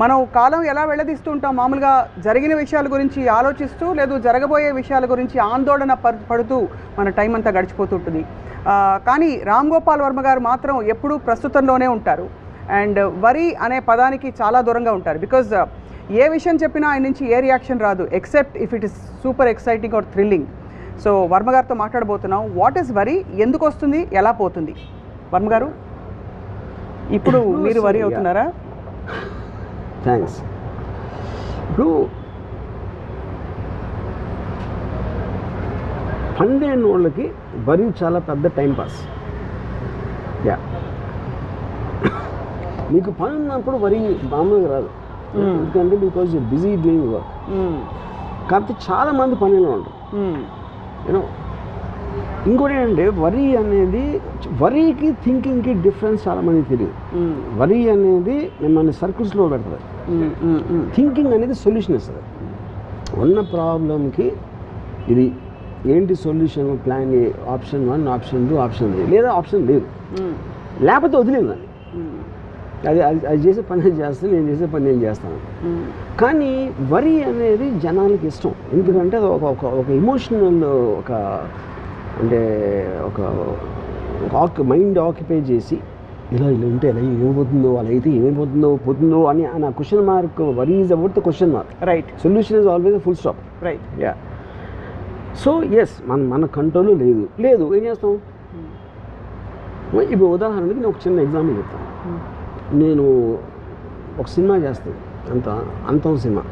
మనం కాలం ఎలా వెళ్ళదీస్తూ ఉంటాం మామూలుగా జరిగిన విషయాల గురించి ఆలోచిస్తూ లేదు జరగబోయే విషయాల గురించి ఆందోళన పడుతూ మన టైం అంతా గడిచిపోతుంటుంది. కానీ రామ్ గోపాల్ వర్మ గారు మాత్రం ఎప్పుడూ ప్రస్తుతంలోనే ఉంటారు. అండ్ వరి అనే పదానికి చాలా దూరంగా ఉంటారు. బికాజ్ ఏ విషయం చెప్పినా ఆయన నుంచి ఏ రియాక్షన్ రాదు except if it is super exciting or thrilling. So Varma గారితో మాట్లాడబోతున్నాం. వాట్ ఈస్ వరి, ఎందుకు వస్తుంది, ఎలా పోతుంది? వర్మ గారు, ఇప్పుడు మీరు వరి అవుతున్నారా? థ్యాంక్స్. ఇప్పుడు ఫండ్ అయిన వాళ్ళకి వరి చాలా పెద్ద టైంపాస్. యా, మీకు పని ఉన్నప్పుడు వరి మామూలుగా రాదు. ఎందుకంటే because you busy doing work. కాకపోతే చాలామంది పనిలో ఉంటారు. యూనో, ఇంకోటి ఏంటంటే వరి అనేది, వరికి థింకింగ్కి డిఫరెన్స్ చాలామందికి తెలియదు. వరి అనేది మిమ్మల్ని సర్కిల్స్లో పెడుతుంది. థింకింగ్ అనేది సొల్యూషన్ ఇస్తుంది. ఉన్న ప్రాబ్లంకి ఇది ఏంటి solution, plan A, option 1, option 2, option 3, లేదా ఆప్షన్ లేదు, లేకపోతే వదిలేదు అని. అది చేసే పని నేను చేస్తాను, నేను చేసే పని నేను చేస్తాను. కానీ వరి అనేది జనాలకి ఇష్టం. ఎందుకంటే అది ఒక ఎమోషనల్, ఒక అంటే ఒక మైండ్ ఆక్యుపై చేసి ఇలా ఉంటే ఎలా ఏమైపోతుందో, అలా అయితే పోతుందో అని ఆ question mark. Worry is about the question mark. Right. Solution is always full stop. Right. Yeah. So yes, మన కంట్రోల్ లేదు ఏం చేస్తాం? ఇప్పుడు ఉదాహరణకి నేను ఒక చిన్న ఎగ్జాంపుల్ చెప్తాను. నేను ఒక సినిమా చేస్తాను, అంతం సినిమా.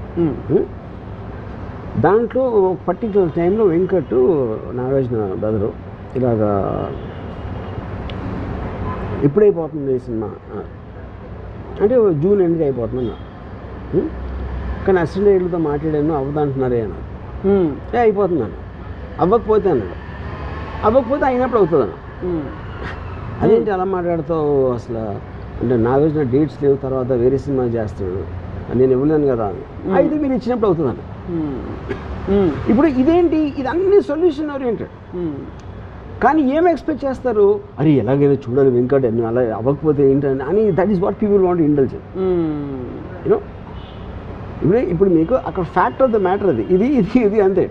దాంట్లో ఒక పర్టికులర్ టైంలో వెంకట్, నాగార్జున బ్రదరు ఇలాగా ఎప్పుడైపోతుంది ఈ సినిమా అంటే జూన్ ఎండ్కి అయిపోతుందన్నా. కానీ అసిస్టెంట్ డైరెక్టర్తో మాట్లాడాను, అవ్వదంటున్నారే అన్నారు. అయిపోతున్నాను. అవ్వకపోతే అన్నాడు. అవ్వకపోతే అయినప్పుడు అవుతుంది అన్న. అదేంటి అలా మాట్లాడుతావు అసలు అంటే? నాగార్జున డేట్స్ లేవు, తర్వాత వేరే సినిమా చేస్తున్నాడు, నేను ఇవ్వలేను కదా. అయితే మీరు ఇచ్చినప్పుడు అవుతుందన్న. ఇప్పుడు ఇదేంటి, ఇది అన్ని సొల్యూషన్ ఓరియంటెడ్. కానీ ఏం ఎక్స్పెక్ట్ చేస్తారు? అరే ఎలాగైనా చూడాలి వెంకట్, అలా అవ్వకపోతే ఏంటని అని. That is what people want intelligent. You know, ఇప్పుడు మీకు అక్కడ ఫ్యాక్ట్ ఆఫ్ ద మ్యాటర్ అది, ఇది అంతే.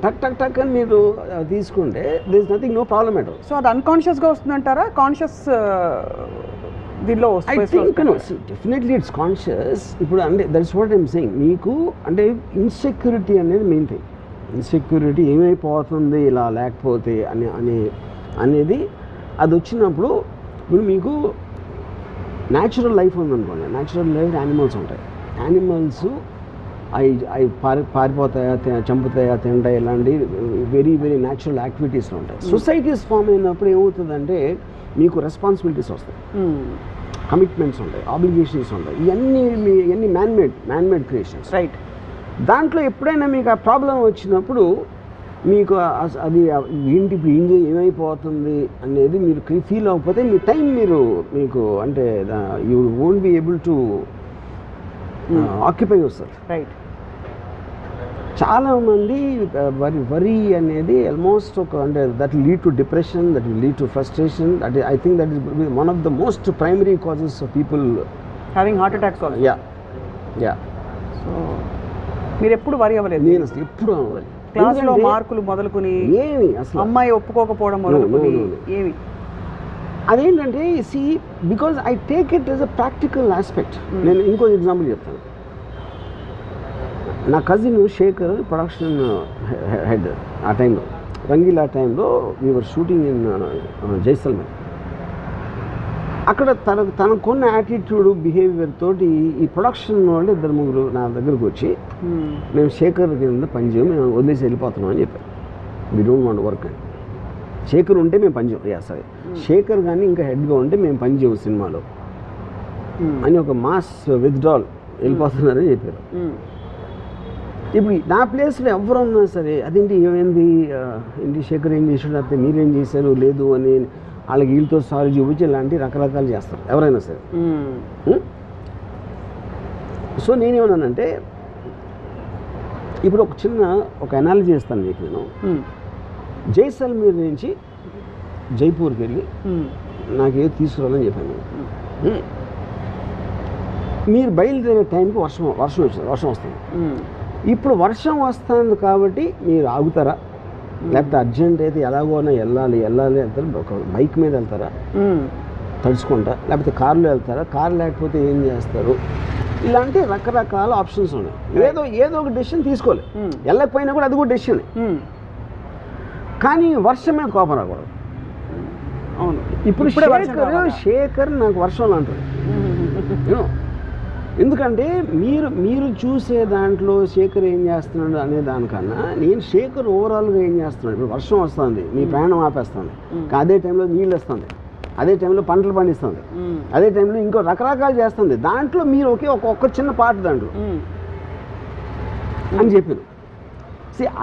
టక్ అని మీరు తీసుకుంటే there is nothing, no problem at all. So అది అన్కాన్షియస్గా వస్తుందంటారా? కాన్షియస్ దీనిలో I think definitely it's conscious. ఇప్పుడు అంటే దట్స్ వాట్ ఐమ్ సేయింగ్. మీకు అంటే ఇన్సెక్యూరిటీ అనేది మెయిన్ థింగ్. ఇన్సెక్యూరిటీ ఏమైపోతుంది ఇలా లేకపోతే అనేది అది వచ్చినప్పుడు, ఇప్పుడు మీకు న్యాచురల్ లైఫ్ ఉందనుకోండి. న్యాచురల్ లైఫ్ యానిమల్స్ ఉంటాయి. యానిమల్స్ అవి పారిపోతాయా, చంపుతాయా, తింటాయి, ఇలాంటి వెరీ వెరీ న్యాచురల్ యాక్టివిటీస్లో ఉంటాయి. సొసైటీస్ ఫామ్ అయినప్పుడు ఏమవుతుందంటే మీకు రెస్పాన్సిబిలిటీస్ వస్తాయి, కమిట్మెంట్స్ ఉంటాయి, ఆబ్లిగేషన్స్ ఉంటాయి. ఇవన్నీ మ్యాన్మేడ్ క్రియేషన్స్. రైట్. దాంట్లో ఎప్పుడైనా మీకు ఆ ప్రాబ్లం వచ్చినప్పుడు మీకు అది ఏంటి ఇప్పుడు ఏమైపోతుంది అనేది మీరు ఫీల్ అవ్వకపోతే మీ టైం మీకు అంటే you won't be able to occupy yourself. Right. చాలామంది వరి అనేది ఆల్మోస్ట్ అంటే that will lead to depression, that will lead to frustration. That I think that is one of the most primary causes of people having heart attacks also. Yeah. So మీరు ఎప్పుడు వరి అవ్వలేదు? నేను అసలు ఎప్పుడు అవ్వలేదు. క్లాస్లో మార్కులు మొదలుకొని ఏమి అసలు అమ్మాయి ఒప్పుకోకపోవడం మొదలుకొని ఏమి అదేంటంటే see because I take it as a practical aspect. నేను ఇంకో ఎగ్జాంపుల్ చెప్తాను. నా కజిన్ శేఖర్ ప్రొడక్షన్ హెడ్ ఆ టైంలో, రంగీలా టైంలో we were shooting in Jaisalmer. అక్కడ తనకున్న యాటిట్యూడ్, బిహేవియర్ తోటి ఈ ప్రొడక్షన్ వాళ్ళు 2-3 నా దగ్గరకు వచ్చి మేము శేఖర్ కింద పనిచేయం, మేము వదిలేసి వెళ్ళిపోతున్నాం అని చెప్పారు. వీ డోంట్ వాంట్ వర్క్ అని. శేఖర్ ఉంటే మేము పనిచేయం, సరే శేఖర్ కానీ ఇంకా హెడ్గా ఉంటే మేము పనిచేయం సినిమాలో అని ఒక మాస్ విత్డ్రాల్ వెళ్ళిపోతున్నారని చెప్పారు. ఇప్పుడు నా ప్లేస్లో ఎవరు ఉన్నా సరే అదేంటి ఏమైంది, ఏంటి శేఖర్ ఏం చేసాడు, అయితే మీరేం చేశారు లేదు అని వాళ్ళకి వీళ్ళతో సాల్వ్ చూపించి ఇలాంటి రకరకాలు చేస్తారు ఎవరైనా సరే. సో నేనేమన్నానంటే ఇప్పుడు ఒక అనాలజీ చేస్తాను మీకు. నేను జైసల్మేర్ నుంచి జైపూర్కి వెళ్ళి నాకేదో తీసుకురావాలని చెప్పాను. మీరు బయలుదేరే టైంకి వర్షం వస్తుంది. ఇప్పుడు వర్షం వస్తుంది కాబట్టి మీరు ఆగుతారా, లేకపోతే అర్జెంట్ అయితే ఎలాగోనా వెళ్ళాలి వెళ్తారా, ఒక బైక్ మీద వెళ్తారా తడుచుకుంటా, లేకపోతే కారులో వెళ్తారా, కారు లేకపోతే ఏం చేస్తారు, ఇలాంటి రకరకాల ఆప్షన్స్ ఉన్నాయి. ఏదో ఒక డెసిషన్ తీసుకోవాలి. వెళ్ళకపోయినా కూడా అది కూడా డెసిషన్. కానీ వర్షం మీద కోపం రాకూడదు. అవును, ఇప్పుడు శేఖర్ నాకు వర్షంలో అంటారు. ఎందుకంటే మీరు చూసే దాంట్లో శేఖర్ ఏం చేస్తున్నాడు అనే దానికన్నా నేను శేఖర్ ఓవరాల్గా ఏం చేస్తున్నాడు. ఇప్పుడు వర్షం వస్తుంది, మీ ప్రయాణం ఆపేస్తుంది, అదే టైంలో నీళ్ళు వస్తుంది, అదే టైంలో పంటలు పండిస్తుంది, అదే టైంలో ఇంకో రకరకాలు చేస్తుంది. దాంట్లో మీరు ఒక్క చిన్న పార్ట్ దాంట్లో అని చెప్పాను.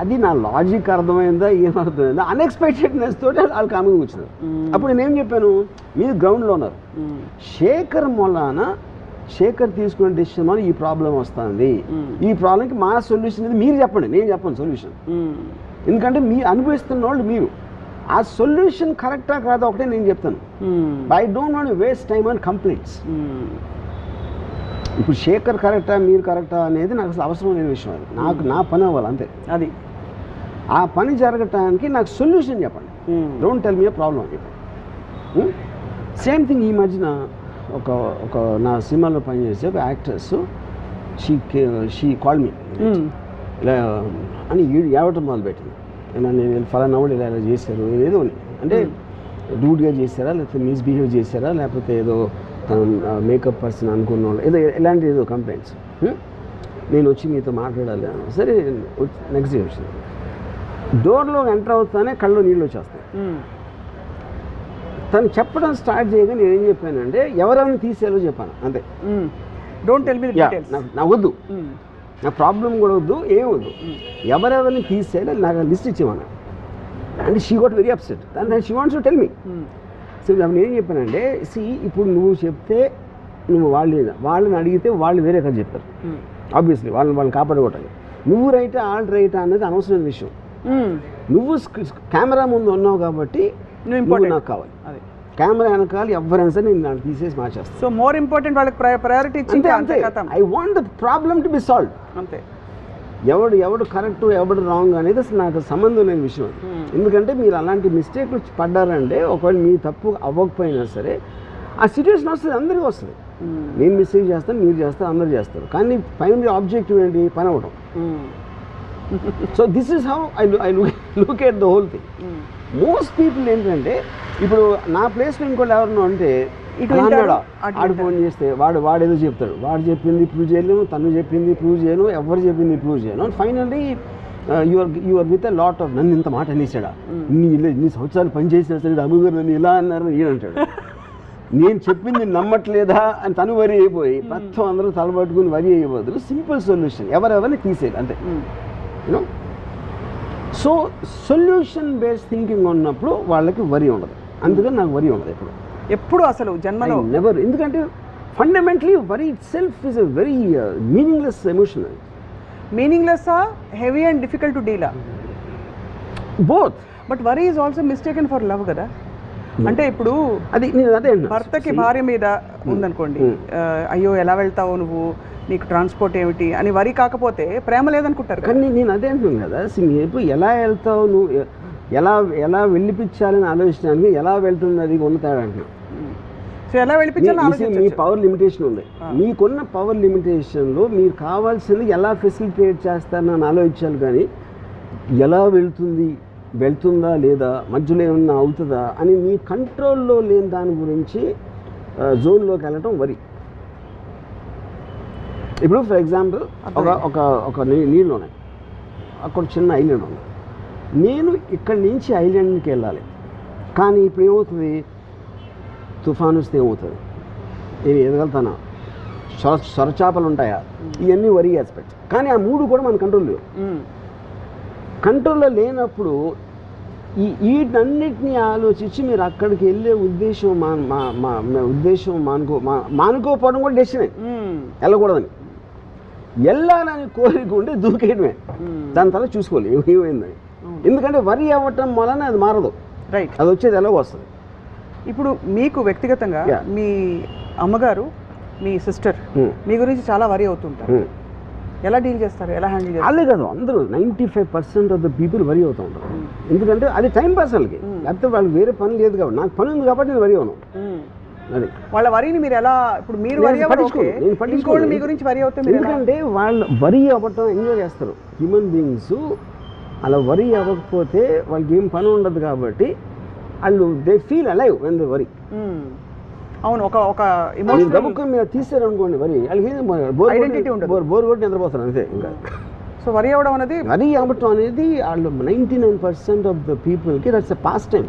అది నా లాజిక్ అర్థమైందా ఏమర్థమైందా, అన్ఎక్స్పెక్టెడ్నెస్ తోటి వాళ్ళు కామెంట్ వచ్చినారు. అప్పుడు నేనేం చెప్పాను, మీరు గ్రౌండ్లో ఉన్నారు, శేఖర్ తీసుకునే డెసిషన్ వల్ల ఈ ప్రాబ్లం వస్తుంది, ఈ ప్రాబ్లంకి మా సొల్యూషన్ ఇది మీరు చెప్పండి, నేను చెప్పను సొల్యూషన్. ఎందుకంటే మీరు అనుభవిస్తున్న వాళ్ళు మీరు, ఆ సొల్యూషన్ కరెక్టా కాదా ఒకటే నేను చెప్తాను. I don't want waste time on complaints. ఇప్పుడు శేఖర్ కరెక్టా మీరు కరెక్టా అనేది నాకు అసలు అవసరం లేని విషయం. అది నా పని అవ్వాలి అంతే. అది ఆ పని జరగటానికి నాకు సొల్యూషన్ చెప్పండి. డోంట్ టెల్ మీ ప్రాబ్లం అని చెప్పండి. సేమ్ థింగ్ ఈ మధ్యన ఒక నా సినిమాలో పనిచేసే ఒక యాక్ట్రెస్ షీ కాల్ మీ ఇలా అని ఏడవటం మొదలుపెట్టింది. నేను ఫలానా వాళ్ళు ఇలా చేశారు, ఏదో అంటే రూడ్గా చేశారా, లేకపోతే మిస్బిహేవ్ చేశారా, లేకపోతే ఏదో తను మేకప్ పర్సన్ అనుకున్న వాళ్ళు ఇలాంటి ఏదో కంప్లైంట్స్. నేను వచ్చి మీతో మాట్లాడాలి అని. సరే నెక్స్ట్ డే వచ్చింది. డోర్లో ఎంటర్ అవుతానే కళ్ళు నీళ్ళు వచ్చేస్తాయి. తను చెప్పడం స్టార్ట్ చేయగా నేను ఏం చెప్పానంటే ఎవరెవరిని తీసేయాలో చెప్పాను అంతే. Don't tell me the details. నాకు వద్దు, నా ప్రాబ్లం కూడా వద్దు, ఏం వద్దు, ఎవరెవరిని తీసేయాలి నాకు లిస్ట్ ఇచ్చేవాను. అంటే she got very upset and she wants to tell me. So నేను ఏం చెప్పానంటే, ఇప్పుడు నువ్వు చెప్తే నువ్వు వాళ్ళని అడిగితే వాళ్ళు వేరే కదా చెప్తారు. ఆబ్వియస్లీ వాళ్ళని కాపాడుకోవటాలి. నువ్వు రైటా వాళ్ళు రైటా అనేది అనవసరమైన విషయం. నువ్వు కెమెరా ముందు ఉన్నావు కాబట్టి నువ్వు నాకు కావాలి. కెమెరా వెనకాల ఎవరైనా సరే నేను నాకు తీసేసి మార్చేస్తాను. సో మోర్ ఇంపార్టెంట్ వాళ్ళకి ప్రయారిటీ ఇచ్చింది. I want the problem to be solve. అంతే. ఎవడు కరెక్ట్ ఎవడు రాంగ్ అనేది అసలు నాకు సంబంధం లేని విషయం. ఎందుకంటే మీరు అలాంటి మిస్టేక్లు పడ్డారంటే ఒకవేళ మీ తప్పు అవ్వకపోయినా సరే ఆ సిచ్యువేషన్ వస్తుంది, అందరికీ వస్తుంది. నేను మిస్టేక్ చేస్తాను, మీరు చేస్తారు, అందరూ చేస్తారు. కానీ ఫైనల్ ఆబ్జెక్టివ్ ఏంటి, పని అవ్వడం. So this is how I look at the whole thing. Most people ఏంటంటే ఇప్పుడు నా ప్లేస్లో ఇంకోటి ఎవరన్నా అంటే ఆడు ఫోన్ చేస్తే వాడేదో చెప్తాడు, వాడు చెప్పింది ప్రూవ్ చేయలేము, తను చెప్పింది ప్రూవ్ చేయను, ఎవరు చెప్పింది ప్రూవ్ చేయను. And finally your with a lot of నన్ను ఇంత మాట అనేసాడా, ఇన్ని సంవత్సరాలు పనిచేసినా సరే అమ్మగారు నన్ను ఇలా అన్నారు ఈయన అంటాడు. నేను చెప్పింది నమ్మట్లేదా అని తను వరి అయిపోయి మొత్తం అందరూ తలబట్టుకుని వరి అయిపోతుంది. సింపుల్ సొల్యూషన్, ఎవరెవరిని తీసేయాలి అంతే. You know, so solution based thinking ఉన్నప్పుడు వాళ్ళకి వరి ఉండదు. అందుకని నాకు వరి ఉండదు ఎప్పుడు అసలు జన్మలో నెవర్. ఎందుకంటే fundamentally worry it self is a very meaningless emotion. Meaningless, heavy and difficult to deal, both. But worry is also mistaken for love కదా. అంటే ఇప్పుడు అది భర్తకి భార్య మీద ఉందనుకోండి, అయ్యో ఎలా వెళ్తావు నువ్వు, నీకు ట్రాన్స్పోర్ట్ ఏమిటి అని వరి కాకపోతే ప్రేమ లేదనుకుంటారు. కానీ నేను అదే అంటున్నాను కదా, ఇప్పుడు ఎలా వెళ్తావు నువ్వు, ఎలా వెళ్ళిపించాలని ఆలోచించడానికి ఎలా వెళ్తుంది అది ఉన్న తేడా అంటున్నాను. సో ఎలా వెళ్ళిపించాలి, మీ పవర్ లిమిటేషన్ ఉంది. మీకున్న పవర్ లిమిటేషన్లో మీరు కావాల్సింది ఎలా ఫెసిలిటేట్ చేస్తారని ఆలోచించాలి. కానీ ఎలా వెళ్తుందా లేదా, మధ్యలో ఏమన్నా అవుతుందా అని మీ కంట్రోల్లో లేని దాని గురించి జోన్లోకి వెళ్ళటం వరి. ఇప్పుడు ఫర్ ఎగ్జాంపుల్ ఒక నీళ్ళు ఉన్నాయి, అక్కడ చిన్న ఐలాండ్ ఉంది. నేను ఇక్కడి నుంచి ఐలాండ్కి వెళ్ళాలి, కానీ ఇప్పుడు ఏమవుతుంది, తుఫాను వస్తే ఏమవుతుంది, నేను ఎదగలుగుతానా, సొరచాపలు ఉంటాయా, ఇవన్నీ వరి ఆస్పెక్ట్స్. కానీ ఆ మూడు కూడా మన కంట్రోల్ లేవు. కంట్రోల్లో లేనప్పుడు వీటన్నిటినీ ఆలోచించి మీరు అక్కడికి వెళ్ళే ఉద్దేశం మానుకోపోవడం కూడా డెసిషనే, వెళ్ళకూడదని. వెళ్ళాలని కోరిక ఉంటే దూకేయడమే, దాని తర్వాత చూసుకోవాలి ఏమైందని. ఎందుకంటే వరి అవ్వటం వలన అది మారదు, రైట్, అది వచ్చేది ఎలాగో వస్తుంది. ఇప్పుడు మీకు వ్యక్తిగతంగా మీ అమ్మగారు మీ సిస్టర్ మీ గురించి చాలా వరీ అవుతుంటారు. ఎలా డీల్ చేస్తారు, ఎలా హ్యాండిల్ చేస్తారు? అదే కాదు, అందరూ 95% ఆఫ్ ద పీపుల్ వరీ అవుతూ ఉంటారు. ఎందుకంటే అది టైం పాస్ వాళ్ళకి, లేకపోతే వాళ్ళకి వేరే పని లేదు కాబట్టి. నాకు పని ఉంది కాబట్టి నేను వరీ అవును. అది వాళ్ళ వరీని మీరు ఎలా, ఇప్పుడు మీరు వరీ ఇంకోళ్ళు మీ గురించి వరీ అవుతే ఎందుకంటే వాళ్ళు వరీ అవ్వటం ఎంజాయ్ చేస్తారు. హ్యూమన్ బీయింగ్స్ అలా వరీ అవ్వకపోతే వాళ్ళకి ఏం పని ఉండదు కాబట్టి వాళ్ళు they feel alive when they worry. అవును, ఒక ఎమోషన్ గబుక్కుని మీరు తీసారు అనుకోండి వరీ, వాళ్ళకి ఐడెంటిటీ ఉండదు, బోర్ కొట్టి నిద్రపోతారు అంతే. ఇంకా సో వరీ అవ్వడం అనేది, వరీ అవ్వటం అనేది వాళ్ళు 99% ఆఫ్ ద పీపుల్కి దట్స్ ఎ పాస్ట్ టైం.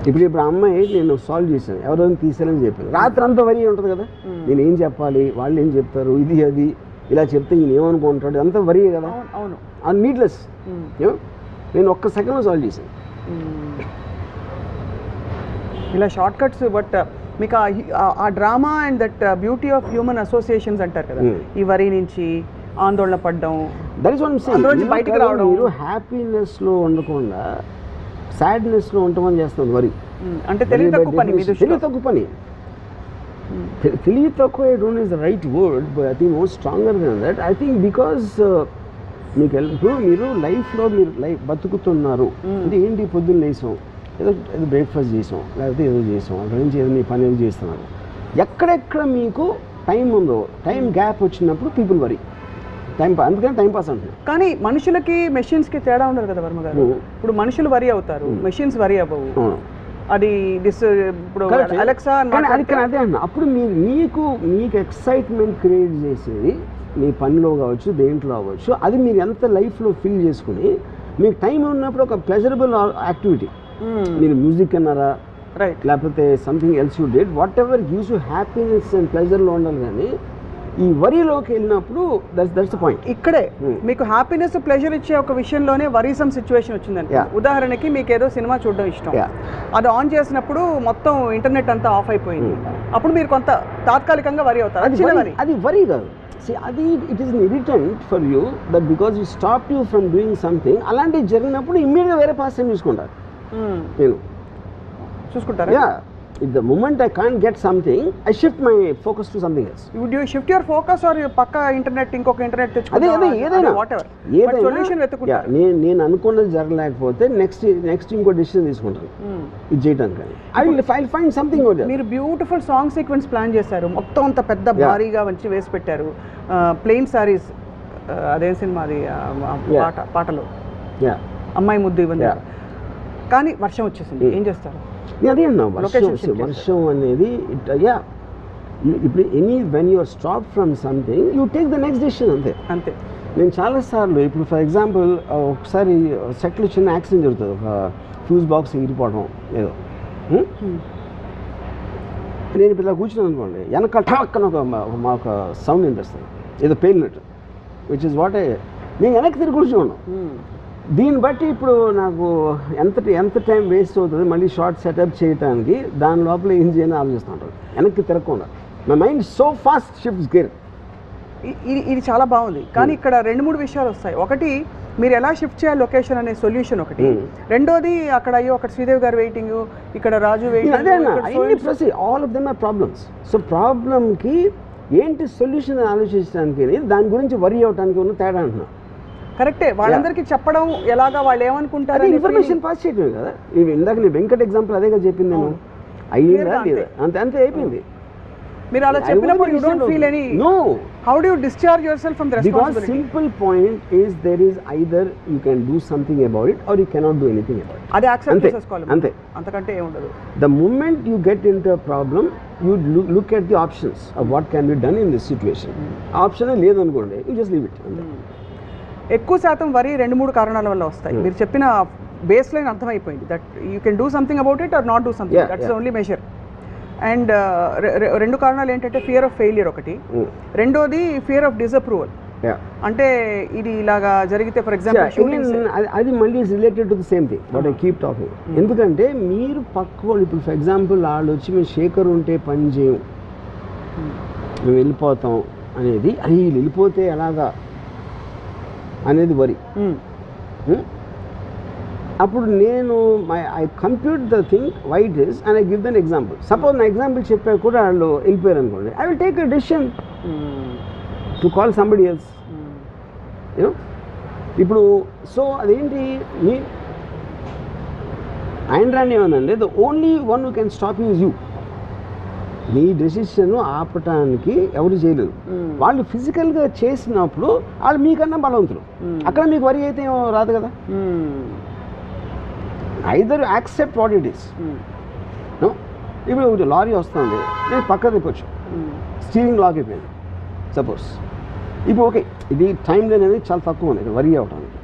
ఇప్పుడు అమ్మాయి నేను సాల్వ్ చేశాను, ఎవరైనా తీసారని చెప్పాను, రాత్రి అంతా వరీ ఉంటుంది కదా, నేను ఏం చెప్పాలి, వాళ్ళు ఏం చెప్తారు, ఇది అది ఇలా చెప్తే ఈయన ఏమనుకుంటాడు, అంతా వరీ కదా. అవును, అది నీడ్లెస్. నేను ఒక్క సెకండ్లో సాల్వ్ చేశాను. ఇలా షార్ట్ కట్స్. బట్ మీకు ఆ drama and that beauty of human associations అంటారు కదా, ఈ వరి నుంచి ఆందోళన పడడం, దట్ ఇస్ వన్ అందులోంచి బయటికి రావడం. మీరు హ్యాపీనెస్లో ఉండకుండా సాడ్నెస్లో ఉండమని చేస్తుంది వరి. అంటే తెలివి తక్కువ పని. తెలివి తక్కువ పని, తెలివి తక్కువ I don't is the right word, but I think more stronger then that. I think because మీకు ఇప్పుడు మీరు లైఫ్లో మీరు బతుకుతున్నారు అంటే ఏంటి, పొద్దున్న లేసాం, ఏదో బ్రేక్ఫాస్ట్ చేసాం, లేకపోతే ఏదో చేసాం, అక్కడి నుంచి ఏదో మీ పని ఏదో చేస్తున్నారు. ఎక్కడెక్కడ మీకు టైం ఉందో, టైం గ్యాప్ వచ్చినప్పుడు పీపుల్ వరీ, అందుకని టైం పాస్ అంటున్నారు. కానీ మనుషులకి మెషిన్స్కి తేడా ఉండదు కదా వర్మ గారు. ఇప్పుడు మనుషులు వరీ అవుతారు, మెషిన్స్ వరీ అవ్వవు. అది ఇప్పుడు అలెక్సా అదే అన్న. అప్పుడు మీకు ఎక్సైట్మెంట్ క్రియేట్ చేసేది మీ పనిలో కావచ్చు, దేంట్లో అవ్వచ్చు, అది మీరు ఎంత లైఫ్లో ఫీల్ చేసుకుని మీకు టైం ఉన్నప్పుడు ఒక ప్లెజరబుల్ యాక్టివిటీ, మీరు మ్యూజిక్ అన్నారా, రైట్, లేకపోతే something else you did, whatever gives you happiness and ప్లెజర్లో ఉండాలి. కానీ ఈ వరీలోకి వెళ్ళినప్పుడు దట్స్ ద పాయింట్. ఇక్కడే మీకు హ్యాపీనెస్ ప్లెజర్ ఇచ్చే ఒక విషయంలోనే వరీసమ్ సిచ్యువేషన్ వచ్చిందండి. ఉదాహరణకి మీకు ఏదో సినిమా చూడడం ఇష్టం, అది ఆన్ చేసినప్పుడు మొత్తం ఇంటర్నెట్ అంతా ఆఫ్ అయిపోయింది, అప్పుడు మీరు కొంత తాత్కాలికంగా వరీ అవుతారు. అది వరీ కాదు, అది it is irritant for you that because you stop you from doing something. అలాంటివి జరిగినప్పుడు ఇమ్మీడియట్గా వేరే పాస్ టైం చూసుకుంటారు. నేను చూసుకుంటారా? If the moment I can't get something, I shift my focus to something else. Would you shift your focus or పక్క internet ఇంకొక internet తెచ్చుకుంటా? అదే ఏదైనా వాటెవర్ సొల్యూషన్ వెతుకుంటారు. నేను అనుకున్నది జరగలేకపోతే నెక్స్ట్ ఇంకో డెసిషన్ తీసుకుంటాను ఇది చేయడానికి. I'll find something over there. మీరు బ్యూటిఫుల్ సాంగ్ సీక్వెన్స్ ప్లాన్ చేశారు, మొత్తం అంత పెద్ద భారీగా మంచి వేసి పెట్టారు, ప్లెయిన్ సారీస్, అదే సినిమా అది పాటలు అమ్మాయి ముద్దు ఇవ్వండి, కానీ వర్షం వచ్చేసింది, ఏం చేస్తారు? అదే అన్నా, వర్షం అనేది ఇప్పుడు when you are stop from something you take the next decision. అంతే. నేను చాలాసార్లు ఇప్పుడు ఫర్ ఎగ్జాంపుల్ ఒకసారి సెట్లో చిన్న యాక్సిడెంట్ జరుగుతుంది, ఒక ఫ్యూజ్ బాక్స్ ఎగిరిపోవడం ఏదో, నేను ఇప్పుడు ఇలా కూర్చున్నాను అనుకోండి, వెనక ఠాక్కన ఒక సౌండ్ వినిపిస్తుంది, ఏదో పేలినట్టు, విచ్ ఇస్ వాట్ నేను వెనక్కి తిరిగి కూర్చున్నాను. దీన్ని బట్టి ఇప్పుడు నాకు ఎంత టైం వేస్ట్ అవుతుంది మళ్ళీ షార్ట్ సెటప్ చేయడానికి, దాని లోపల ఏం చేయాలని ఆలోచిస్తుంటారు వెనక్కి తిరగకుండా. My mind so fast shifts gear. ఇది చాలా బాగుంది, కానీ ఇక్కడ 2-3 విషయాలు వస్తాయి. ఒకటి, మీరు ఎలా షిఫ్ట్ చేయాలి లొకేషన్ అనే సొల్యూషన్ ఒకటి. రెండోది, అక్కడ అయ్యో అక్కడ శ్రీదేవి గారు వెయిటింగ్, ఇక్కడ Raju waiting, all of them are problems. So ప్రాబ్లమ్కి ఏంటి సొల్యూషన్ ఆలోచించడానికి, దాని గురించి వరీ అవడానికి ఉన్న తేడా అంటున్నా. కరెక్టే, వాళ్ళందరికీ చెప్పడం ఎలాగా, వాళ్ళు ఏమనుకుంటారు, ఇన్ఫర్మేషన్ పాస్ చేయటం కదా. ఇందాక నేను వెంకట్ ఎగ్జాంపుల్ అదేగా చెప్పింది, నేను అయ్యిందా లేదా అంతే అయిపోయింది. మీరు అలా చెప్పినప్పుడు you don't feel any how do you discharge yourself from the responsibility? Because simple point is there is either you can do something about it or you cannot do anything about it. అది accept చేసుకోవాలి, అంతే, అంతకంటే ఏం ఉండదు. The moment you get into a problem you look at the options of what can be done in this situation. Option లేదనుకోండి, you just leave it. ఎక్కువ శాతం వరి 2-3 కారణాల వల్ల వస్తాయి. మీరు చెప్పిన బేస్ లైన్ అర్థమైపోయింది, that you can do something about it are not do something, that's only measure. And 2 కారణాలు ఏంటంటే ఫియర్ ఆఫ్ ఫెయిలియర్ ఒకటి, రెండోది ఫియర్ ఆఫ్ డిసప్రూవల్. అంటే ఇది ఇలాగా జరిగితే ఫర్ ఎగ్జాంపుల్ అది మళ్ళీ related to the same thing what I keep talking. ఎందుకంటే మీరు పక్క వాళ్ళు ఇప్పుడు ఫర్ ఎగ్జాంపుల్ వాళ్ళు వచ్చి మేము శేఖర్ ఉంటే పని చేయం, మేము వెళ్ళిపోతాం అనేది, అది వెళ్ళిపోతే ఎలాగా అనేది వరి. అప్పుడు నేను I compute the thing why it is and I give then example. Suppose నా ఎగ్జాంపుల్ చెప్పాక కూడా వాళ్ళు వెళ్ళిపోయారు అనుకోండి, I will take a decision to call somebody else. You know ఇప్పుడు సో అదేంటి మీ ఆయన రాని ఏమనండి, the only one who can stop you is you. మీ డెసిషన్ ఆపటానికి ఎవరు చేయలేదు. వాళ్ళు ఫిజికల్గా చేసినప్పుడు వాళ్ళు మీకన్నా బలవంతులు. అక్కడ మీకు వరి అయితే ఏమో రాదు కదా. Either accept what it is. ఇప్పుడు ఒకటి లారీ వస్తుంది, నేను పక్క తిప్పొచ్చు, స్టీరింగ్ లాక్ అయిపోయింది సపోజ్. ఇప్పుడు ఓకే ఇది టైం అనేది చాలా తక్కువ ఉంది వరి అవడానికి.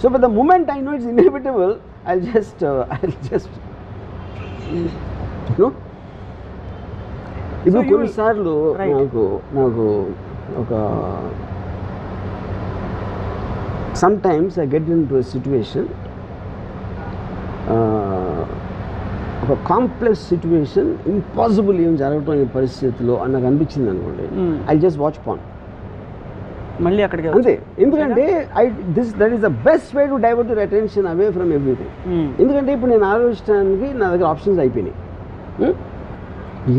So but the moment I know it's inevitable I just ఇప్పుడు కొన్నిసార్లు నాకు ఒక sometimes I get into a situation, ఒక కాంప్లెక్స్ సిచ్యువేషన్, ఇంపాసిబుల్ ఏం జరగటం ఈ పరిస్థితిలో అని నాకు అనిపించింది అనుకోండి, ఐ జస్ట్ వాచ్ పాన్ మళ్ళీ అక్కడికి అంతే. ఎందుకంటే that is the best way to divert your attention away from everything. ఎందుకంటే ఇప్పుడు నేను ఆలోచించడానికి నా దగ్గర ఆప్షన్స్ అయిపోయినాయి,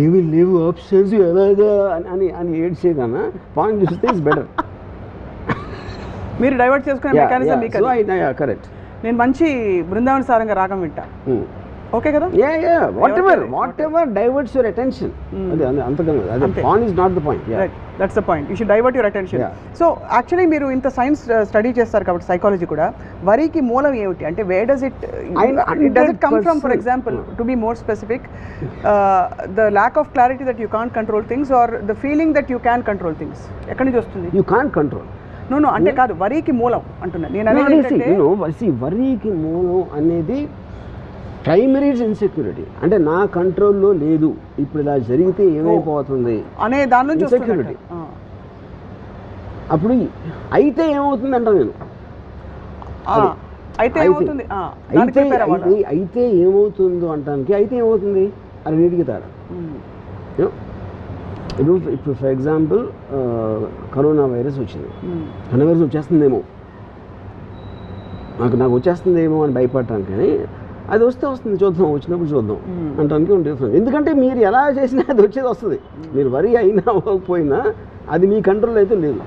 ఏమీ లేవు ఆప్షన్స్ ఎలాగా అని అని ఏడ్చే కన్నా పాయింట్ చూస్తే ఇస్ బెటర్. మీరు డైవర్ట్ చేసుకునే మెకానిజం మీకు కరెక్ట్. నేను మంచి బృందావన సారంగా రాగం వింటా, ఓకే కదా. What ever diverts your attention, అదే అంతకన్నా అదే point is not the point. That's the point, you should divert your attention. So actually మీరు ఇంత సైన్స్ స్టడీ చేస్తారు కాబట్టి సైకాలజీ కూడా, వరికి మూలం ఏమిటి అంటే where does it come from? For example to be more specific, the lack of clarity that you can't control things or the feeling that you can control things, ఎక్కడి నుంచి వస్తుంది? You can't control. నో అంటే కాదు, వరికి మూలం అంటున్నా నేను అనేది. వరికి మూలం అనేది ప్రైమరీ ఇన్సెక్యూరిటీ, అంటే నా కంట్రోల్లో లేదు, ఇప్పుడు ఇలా జరిగితే ఏమైపోతుంది అనే దాని నుంచి ఇన్సెక్యూరిటీ. అప్పుడు అయితే ఏమవుతుంది అంటాను నేను, అయితే ఏమవుతుందో అంటానికి అయితే ఏమవుతుంది అది నీటికి తేడా. ఇప్పుడు ఫర్ ఎగ్జాంపుల్ కరోనా వైరస్ వచ్చింది, కరోనా వైరస్ వచ్చేస్తుందేమో నాకు వచ్చేస్తుందేమో అని భయపడటానికి, కానీ అది వస్తే వస్తుంది, చూద్దాం, వచ్చినప్పుడు చూద్దాం అంటానికి ఉంటుంది. ఎందుకంటే మీరు ఎలా చేసినా అది వచ్చేది వస్తుంది, మీరు వరి అయినా అవ్వకపోయినా అది మీ కంట్రోల్ అయితే లేదు.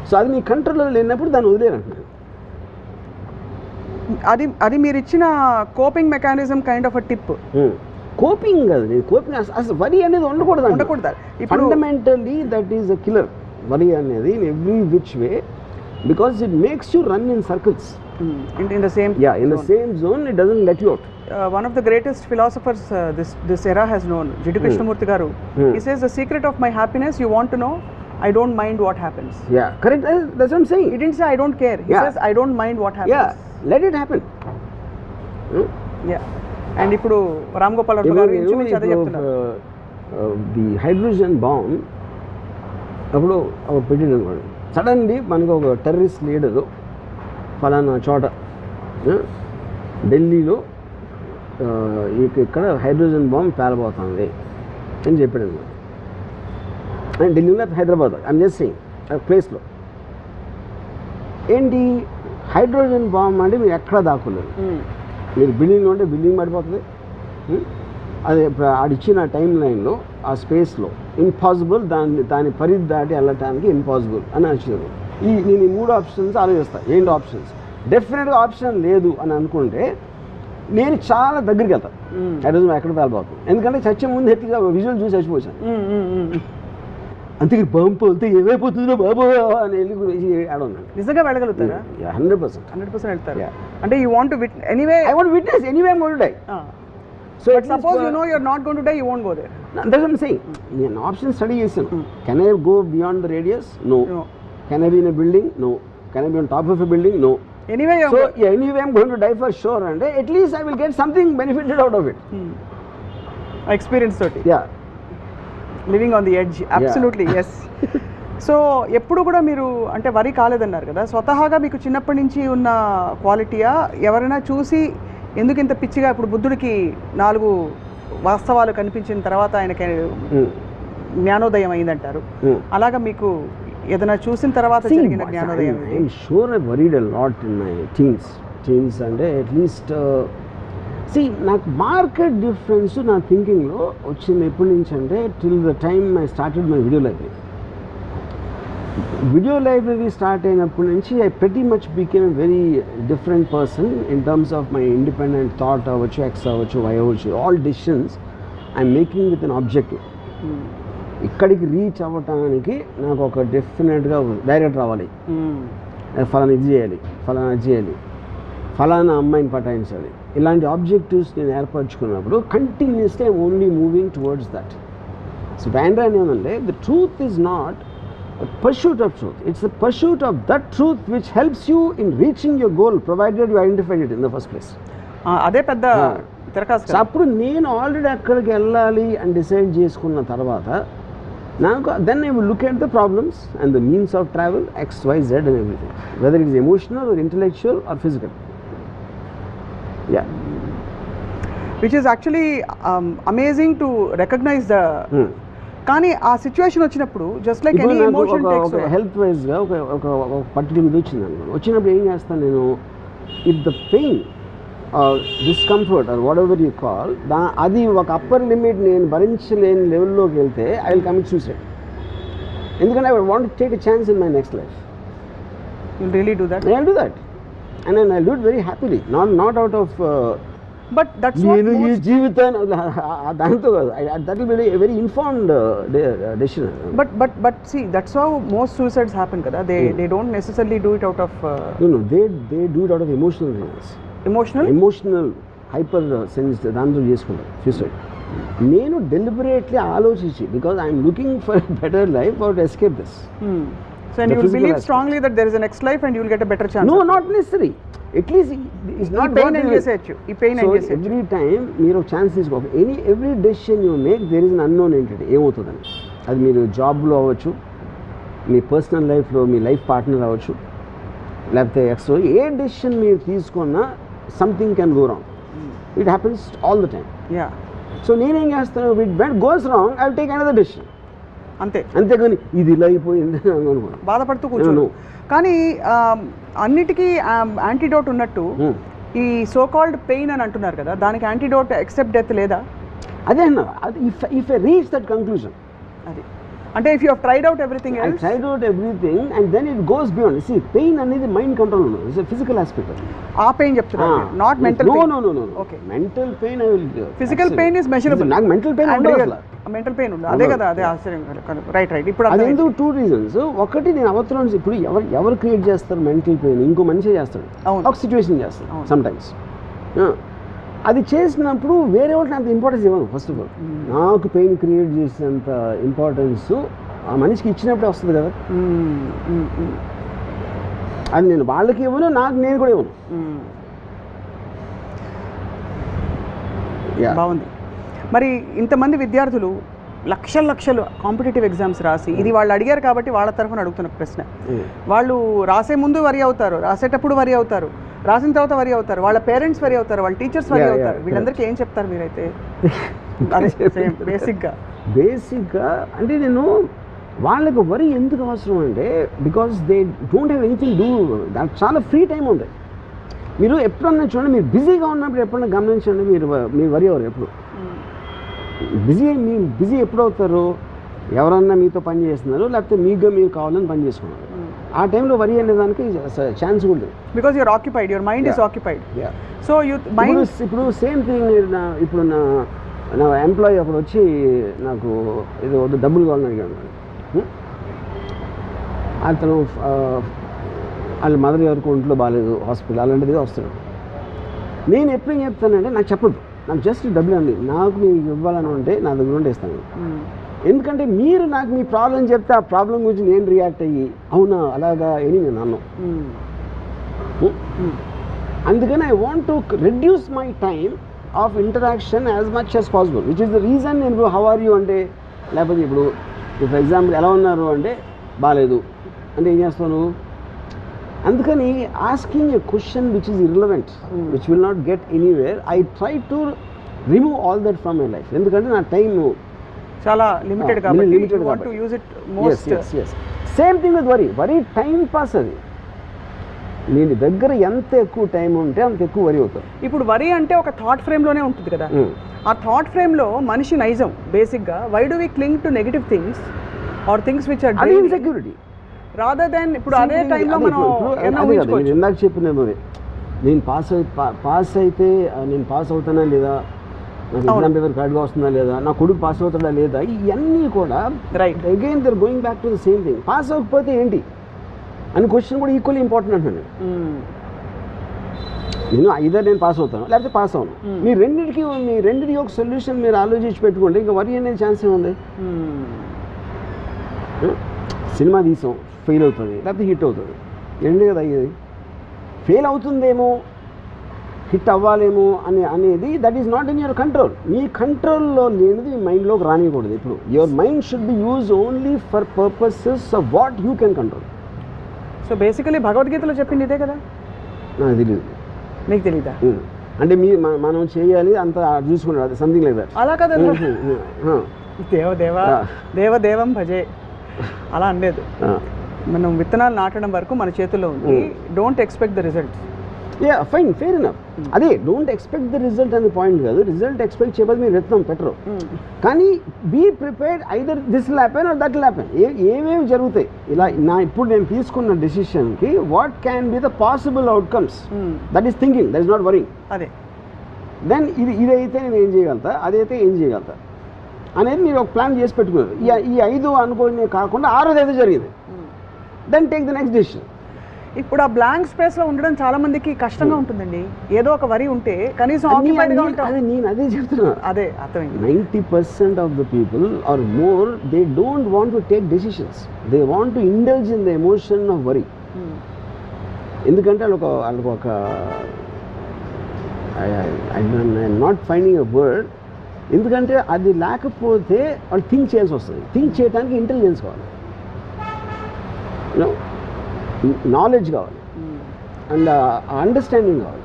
సో అది మీ కంట్రోల్లో లేనప్పుడు దాన్ని వదిలేరంటున్నాను. అది మీరు ఇచ్చిన coping mechanism kind of a tip. Coping కాదు, కోపింగ్ అసలు వరి అనేది ఉండకూడదు. Fundamentally that is a killer వరి అనేది in every which way, because it makes you run in circles. In the same zone, it doesn't let you out. One of the greatest philosophers this era has known, Jiddu Krishnamurti garu. He says the secret of my happiness, you want to know, I don't mind what happens. Yeah, correct. That's what I'm saying. He didn't say I don't care. He says I don't mind what happens. Yeah, let it happen. Yeah. And ఇప్పుడు రామ్ గోపాల్ వర్మ గారు ఇంచుమించు అదే చెప్తున్నారు. The hydrogen bomb అప్పుడు పెట్టింది అనుకోండి, suddenly మనకు ఒక టెర్రరిస్ట్ లీడరు ఫలానా చోట ఢిల్లీలో ఇక్కడ హైడ్రోజన్ బాంబ్ పేలబోతుంది అని చెప్పాడు అనమాట. ఢిల్లీలో హైదరాబాద్ ఐఎమ్ జస్ట్ సేయింగ్ ప్లేస్లో ఏంటి హైడ్రోజన్ బాంబ్ అంటే మీరు ఎక్కడ దాక్కున్నారు, మీరు బిల్డింగ్లో ఉంటే బిల్డింగ్ పడిపోతుంది. అదే ఆడిచ్చిన టైం లైన్లో ఆ స్పేస్లో ఇంపాసిబుల్, దాని పరిధి దాటి వెళ్ళటానికి ఇంపాసిబుల్ అని వచ్చారు. నేను ఈ 3 ఆప్షన్స్ ఆలోచిస్తాను. ఏంటి ఆప్షన్స్? డెఫినెట్గా ఆప్షన్ లేదు అని అనుకుంటే నేను చాలా దగ్గరికి వెళ్తాను, హైడ్రోజన్ ఎక్కడ పేలబోతుంది. ఎందుకంటే చచ్చే ముందు ఎట్లా విజువల్ చూసి చచ్చిపోయాను, అంతే బాంబు అంతే ఏమైపోతుందో బాబు అని వెళ్ళి ఆడున్నాను. నిజంగా వెళ్ళగలుగుతారా? 100% వెళ్తారు. అంటే you want to anyway, I want witness anyway I want to die. So suppose you know you're not going to die, you won't go there. That's what I'm saying. నేను ఆప్షన్ స్టడీ చేశాను. Can I go beyond the radius? No. Can I be in a building? No. Can I be on top of a building? No. Anyway, anyway I'm going to die for sure, and at least I will get something benefited out of it. Experience toti. Yeah. Living on the edge. Absolutely. Yes. So ఎప్పుడు కూడా మీరు అంటే వరి కాలేదన్నారు కదా, స్వతహాగా మీకు చిన్నప్పటి నుంచి ఉన్న క్వాలిటీయా, ఎవరైనా చూసి ఎందుకు ఇంత పిచ్చిగా, ఇప్పుడు బుద్ధుడికి 4 వాస్తవాలు కనిపించిన తర్వాత ఆయనకి జ్ఞానోదయం అయిందంటారు, అలాగా మీకు ఏదైనా చూసిన తర్వాత జరిగిన జ్ఞానోదయం? I'm sure I worried a lot in my teens. Change అంటే అట్లీస్ట్ నాకు మార్కెట్ డిఫరెన్స్ నా థింకింగ్లో వచ్చింది ఎప్పటి నుంచి అంటే till the time I started my video library start అయినప్పటి నుంచి I pretty much became a very different person in terms of my independent thought అవ్వచ్చు, X అవ్వచ్చు, Y అవ్వచ్చు, all decisions I'm making with an objective. ఇక్కడికి reach అవ్వటానికి నాకు ఒక డెఫినెట్గా డైరెక్ట్ రావాలి, ఫలానా ఇది చేయాలి, ఫలానా అది చేయాలి, ఫలానా అమ్మాయిని పటాయించాలి, ఇలాంటి ఆబ్జెక్టివ్స్ నేను ఏర్పరచుకున్నప్పుడు continuously I'm only moving towards that. So బ్యాండ్రాన్ ఏమంటే the truth is not a pursuit of truth, it's the pursuit of that truth which helps you in reaching your goal provided you identified it in the first place. అదే పెద్ద తిరకాసు. So అప్పుడు నేను already అక్కడికి వెళ్ళాలి అని decide చేసుకున్న తర్వాత నాకు then I will look at the problems and the means of travel XYZ and everything, whether it is emotional or intellectual or physical. Yeah, which is actually amazing to recognize the కానీ ఆ situation వచ్చినప్పుడు just like any emotion takes health వైజ్గా ఒక particular ఇది వచ్చింది అనుకో, వచ్చినప్పుడు ఏం చేస్తాను నేను, if the pain discomfort or whatever you call అది ఒక అప్పర్ లిమిట్ నేను భరించలేని లెవెల్లోకి వెళ్తే ఐ విల్ కమిట్ సూసైడ్. ఎందుకంటే I want to take a chance in my next life. You will really do that? I will do that and I will do it very happily, not out of but that's నేను ఈ జీవితాన్ని దాంతో కాదు, that will be a very informed decision. But see that's how most suicides happen కదా. They don't necessarily do it out of no they do it out of emotional reasons. Emotional hyper sense దాంతో చేసుకుంటారు suicide. నేను deliberately ఆలోచించి because I'm looking for a better life or to escape this. So and you will believe strongly that there is a next life and you will get a better chance. No, not necessary. At least it's not pain and research. ఈ pain and research. Every time మీరు ఒక chance తీసుకో, every decision you make there is an unknown entity. ఏమవుతుందని అది మీరు జాబ్లో అవ్వచ్చు, మీ personal లైఫ్లో మీ లైఫ్ పార్ట్నర్ అవ్వచ్చు, లేకపోతే ఎక్స్ట్రా ఏ డెసిషన్ మీరు తీసుకున్నా something can go wrong. It happens all the time. Yeah. So నేనేం చేస్తాను, when goes wrong I will take another decision. అంతేగాని ఇది ఇలా అయిపోయింది బాధపడుతూ కూర్చోను. కానీ అన్నిటికీ యాంటీడోట్ ఉన్నట్టు ఈ సో కాల్డ్ పెయిన్ అని అంటున్నారు కదా, దానికి యాంటీడోట్ ఎక్సెప్ట్ డెత్ లేదా? అదే అన్న, if I reach that conclusion, అది అంటే if you have tried out everything else, tried out everything and then it goes beyond. See pain అనేది మైండ్ కంట్రోల్ ఉండదు, ఇట్స్ ఎ ఫిజికల్ ఆస్పెక్ట్. ఆ pain చెప్తున్నారు, not mental pain. No. Okay, mental pain I will, physical pain is measurable. నాకు mental pain ఉండదు, mental pain ఉండదు. అదే కదా, అదే ఆశ్చర్యం. రైట్. ఇప్పుడు అది ఎందుకు 2 reasons. ఒకటి, నేను అవసరం ఇప్పుడు ఎవరు క్రియేట్ చేస్తారు మెంటల్ పెయిన్? ఇంకో మనిషి చేస్తాడు, ఒక సిచ్యువేషన్ చేస్తాడు సమ్ టైమ్స్. అది చేసినప్పుడు వేరే వాళ్ళకి అంత ఇంపార్టెన్స్ ఇవ్వను. ఫస్ట్ ఆఫ్ ఆల్ నాకు పెయిన్ క్రియేట్ చేసేంత ఇంపార్టెన్స్ ఆ మనిషికి ఇచ్చినప్పుడే వస్తుంది కదా. అది నేను వాళ్ళకి ఇవ్వను, నేను కూడా ఇవ్వను. బాగుంది. మరి ఇంతమంది విద్యార్థులు లక్షలు కాంపిటేటివ్ ఎగ్జామ్స్ రాసి, ఇది వాళ్ళు అడిగారు కాబట్టి వాళ్ళ తరఫున అడుగుతున్న ప్రశ్న, వాళ్ళు రాసే ముందు వరి అవుతారు, రాసేటప్పుడు వరి అవుతారు, రాసిన తర్వాత వరి అవుతారు, వాళ్ళ పేరెంట్స్ వరి అవుతారు, వాళ్ళ టీచర్స్ వరి అవుతారు. వీళ్ళందరికీ ఏం చెప్తారు మీరైతే? బేసిక్గా అంటే నేను వాళ్ళకి వరి ఎందుకు అవసరం అంటే, because they don't have anything do, దానికి చాలా ఫ్రీ టైం ఉంటుంది. మీరు ఎప్పుడన్నా చూడండి, మీరు బిజీగా ఉన్నప్పుడు ఎప్పుడన్నా గమనించండి, మీరు వరి అవ్వరు ఎప్పుడు. బిజీ ఎప్పుడు అవుతారు? ఎవరన్నా మీతో పని చేస్తున్నారు, లేకపోతే మీరు కావాలని పని చేసుకున్నారు. ఆ టైంలో వరి అనే దానికి ఛాన్స్ ఉంటుంది, because you're occupied, your mind is occupied. So ఇప్పుడు సేమ్ థింగ్, ఇప్పుడు నా ఎంప్లాయీ అప్పుడు వచ్చి నాకు ఏదో డబ్బులు కావాలని అడిగాడు. అతను వాళ్ళ మదర్ గారికి ఒంట్లో బాగాలేదు, హాస్పిటల్ అలాంటిది వస్తాడు. నేను ఎప్పుడు ఏం చెప్తానంటే, నాకు చెప్పదు, నాకు జస్ట్ డబ్బులు అండి, నాకు మీకు ఇవ్వాలని ఉంటే నా దగ్గర ఉంటే ఇస్తాను. ఎందుకంటే మీరు నాకు మీ ప్రాబ్లం చెప్తే ఆ ప్రాబ్లం గురించి నేను రియాక్ట్ అయ్యి అవునా అలాగా అని నేను అన్నాను. అందుకని I want to reduce my time of interaction as much as possible, which is the reason. నేను ఇప్పుడు హౌ ఆర్ యూ అంటే, లేకపోతే ఇప్పుడు ఫర్ ఎగ్జాంపుల్ ఎలా ఉన్నారు అంటే బాగాలేదు అంటే ఏం చేస్తాను? అందుకని asking a question which is irrelevant, which will not get anywhere, I try to remove all that from my life. ఎందుకంటే నా టైం చాలా లిమిటెడ్ కాబట్టి. Same thing with worry time pass. అది నేను దగ్గర ఎంత ఎక్కువ టైం ఉంటే అంత ఎక్కువ వరి అవుతాను. ఇప్పుడు వరి అంటే ఒక థాట్ ఫ్రేమ్లోనే ఉంటుంది కదా, ఆ థాట్ ఫ్రేమ్లో మనిషి నైజం బేసిక్గా why do we cling to negative things or things which are insecurity rather than ఇప్పుడు అదే టైంలో మనం ఇందాక చెప్పినది నేను పాస్ అయితే నేను పాస్ అవుతానా లేదా, నాకు ఎగ్జామ్ పేపర్ కరెక్ట్గా వస్తుందా లేదా, నా కొడుకు పాస్ అవుతాడా లేదా, ఇవన్నీ కూడా right again there going back to the same thing. Pass అవ్వకపోతే ఏంటి అని క్వశ్చన్ కూడా ఈక్వల్లీ ఇంపార్టెంట్ అంటున్నాను. నేను ఐదర్ నేను పాస్ అవుతాను లేకపోతే పాస్ అవును. మీ రెండింటికి ఒక సొల్యూషన్ మీరు ఆలోచించి పెట్టుకోండి, ఇంకా వరి అనేది ఛాన్స్ ఏముంది. సినిమా తీసాం, ఫెయిల్ అవుతుంది లేకపోతే హిట్ అవుతుంది, రెండే కదా అయ్యేది. ఫెయిల్ అవుతుందేమో హిట్ అవ్వాలేమో అనేది that is not in your control. మీ కంట్రోల్లో లేనిది మీ మైండ్లోకి రానియకూడదు. ఇప్పుడు your mind should be use only for purposes of what you can control. So basically భగవద్గీతలో చెప్పింది ఇదే కదా. నాకు తెలియదు. మీకు తెలీదా? అంటే మనం చేయాలి అంత చూసుకున్నాడు సంథింగ్ లైక్ దట్. అలా కదా దేవదేవం భజే అలా అనలేదు. మనం విత్తనాలు నాటడం వరకు మన చేతుల్లో ఉంది. Don't expect the result. Fine, fair enough. అదే డోంట్ ఎక్స్పెక్ట్ ద రిజల్ట్ అనే పాయింట్ కాదు. రిజల్ట్ ఎక్స్పెక్ట్ చేయబోదు మీరు విత్తనం పెట్టరు. కానీ be prepared either this will happen or that will happen. ఏమేమి జరుగుతాయి ఇలా ఇప్పుడు నేను తీసుకున్న డెసిషన్కి what can be the possible outcomes, that is thinking, that is not worrying. అదే దెన్ ఇదైతే నేను ఏం చేయగలుగుతా, అదైతే ఏం చేయగలుగుతా అనేది మీరు ఒక ప్లాన్ చేసి పెట్టుకున్నారు. ఈ 5 అనుకోనే కాకుండా 6ది ఏదో జరిగింది, then take the next decision. ఇప్పుడు ఆ బ్లాంక్ స్పేస్లో ఉండడం చాలా మందికి కష్టంగా ఉంటుందండి. ఏదో ఒక వరి ఉంటే కనీసం నేను అదే చెప్తున్నా. అదే అర్థమైంది. 90% of the people are more they don't want to take decisions, they want to indulge in the emotion of worry. ఎందుకంటే వాళ్ళకు ఒక I'm not finding a word, ఎందుకంటే అది లేకపోతే వాళ్ళు థింక్ చేయాల్సి వస్తుంది. థింక్ చేయడానికి ఇంటెలిజెన్స్ కావాలి, నాలెడ్జ్ కావాలి, అండ్ అండర్స్టాండింగ్ కావాలి.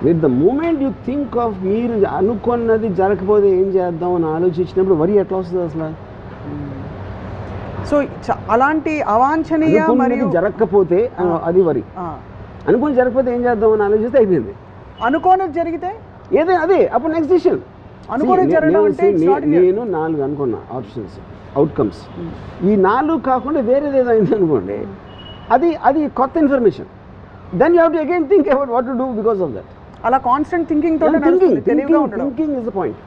With the moment you think of మీరు అనుకున్నది జరగకపోతే ఏం చేద్దాం అని ఆలోచించినప్పుడు వరి ఎట్లా వస్తుంది అసలు? సో అలాంటి అవాంఛనీయ మరియు జరగకపోతే అది వరి, అనుకుని జరగకపోతే ఏం చేద్దాం అని ఆలోచిస్తే అయిపోయింది. అనుకోనిది జరిగితే ఏదైనా అదే అప్పుడు నెక్స్ట్ డిసిషన్. నేను 4 అనుకున్నా ఆప్షన్స్, అవుట్కమ్స్. ఈ 4 కాకుండా వేరేది ఏదో అయింది అనుకోండి, అది కొత్త information. Then you have to again think about what to do because of that. అలా constant thinking thinking is the point.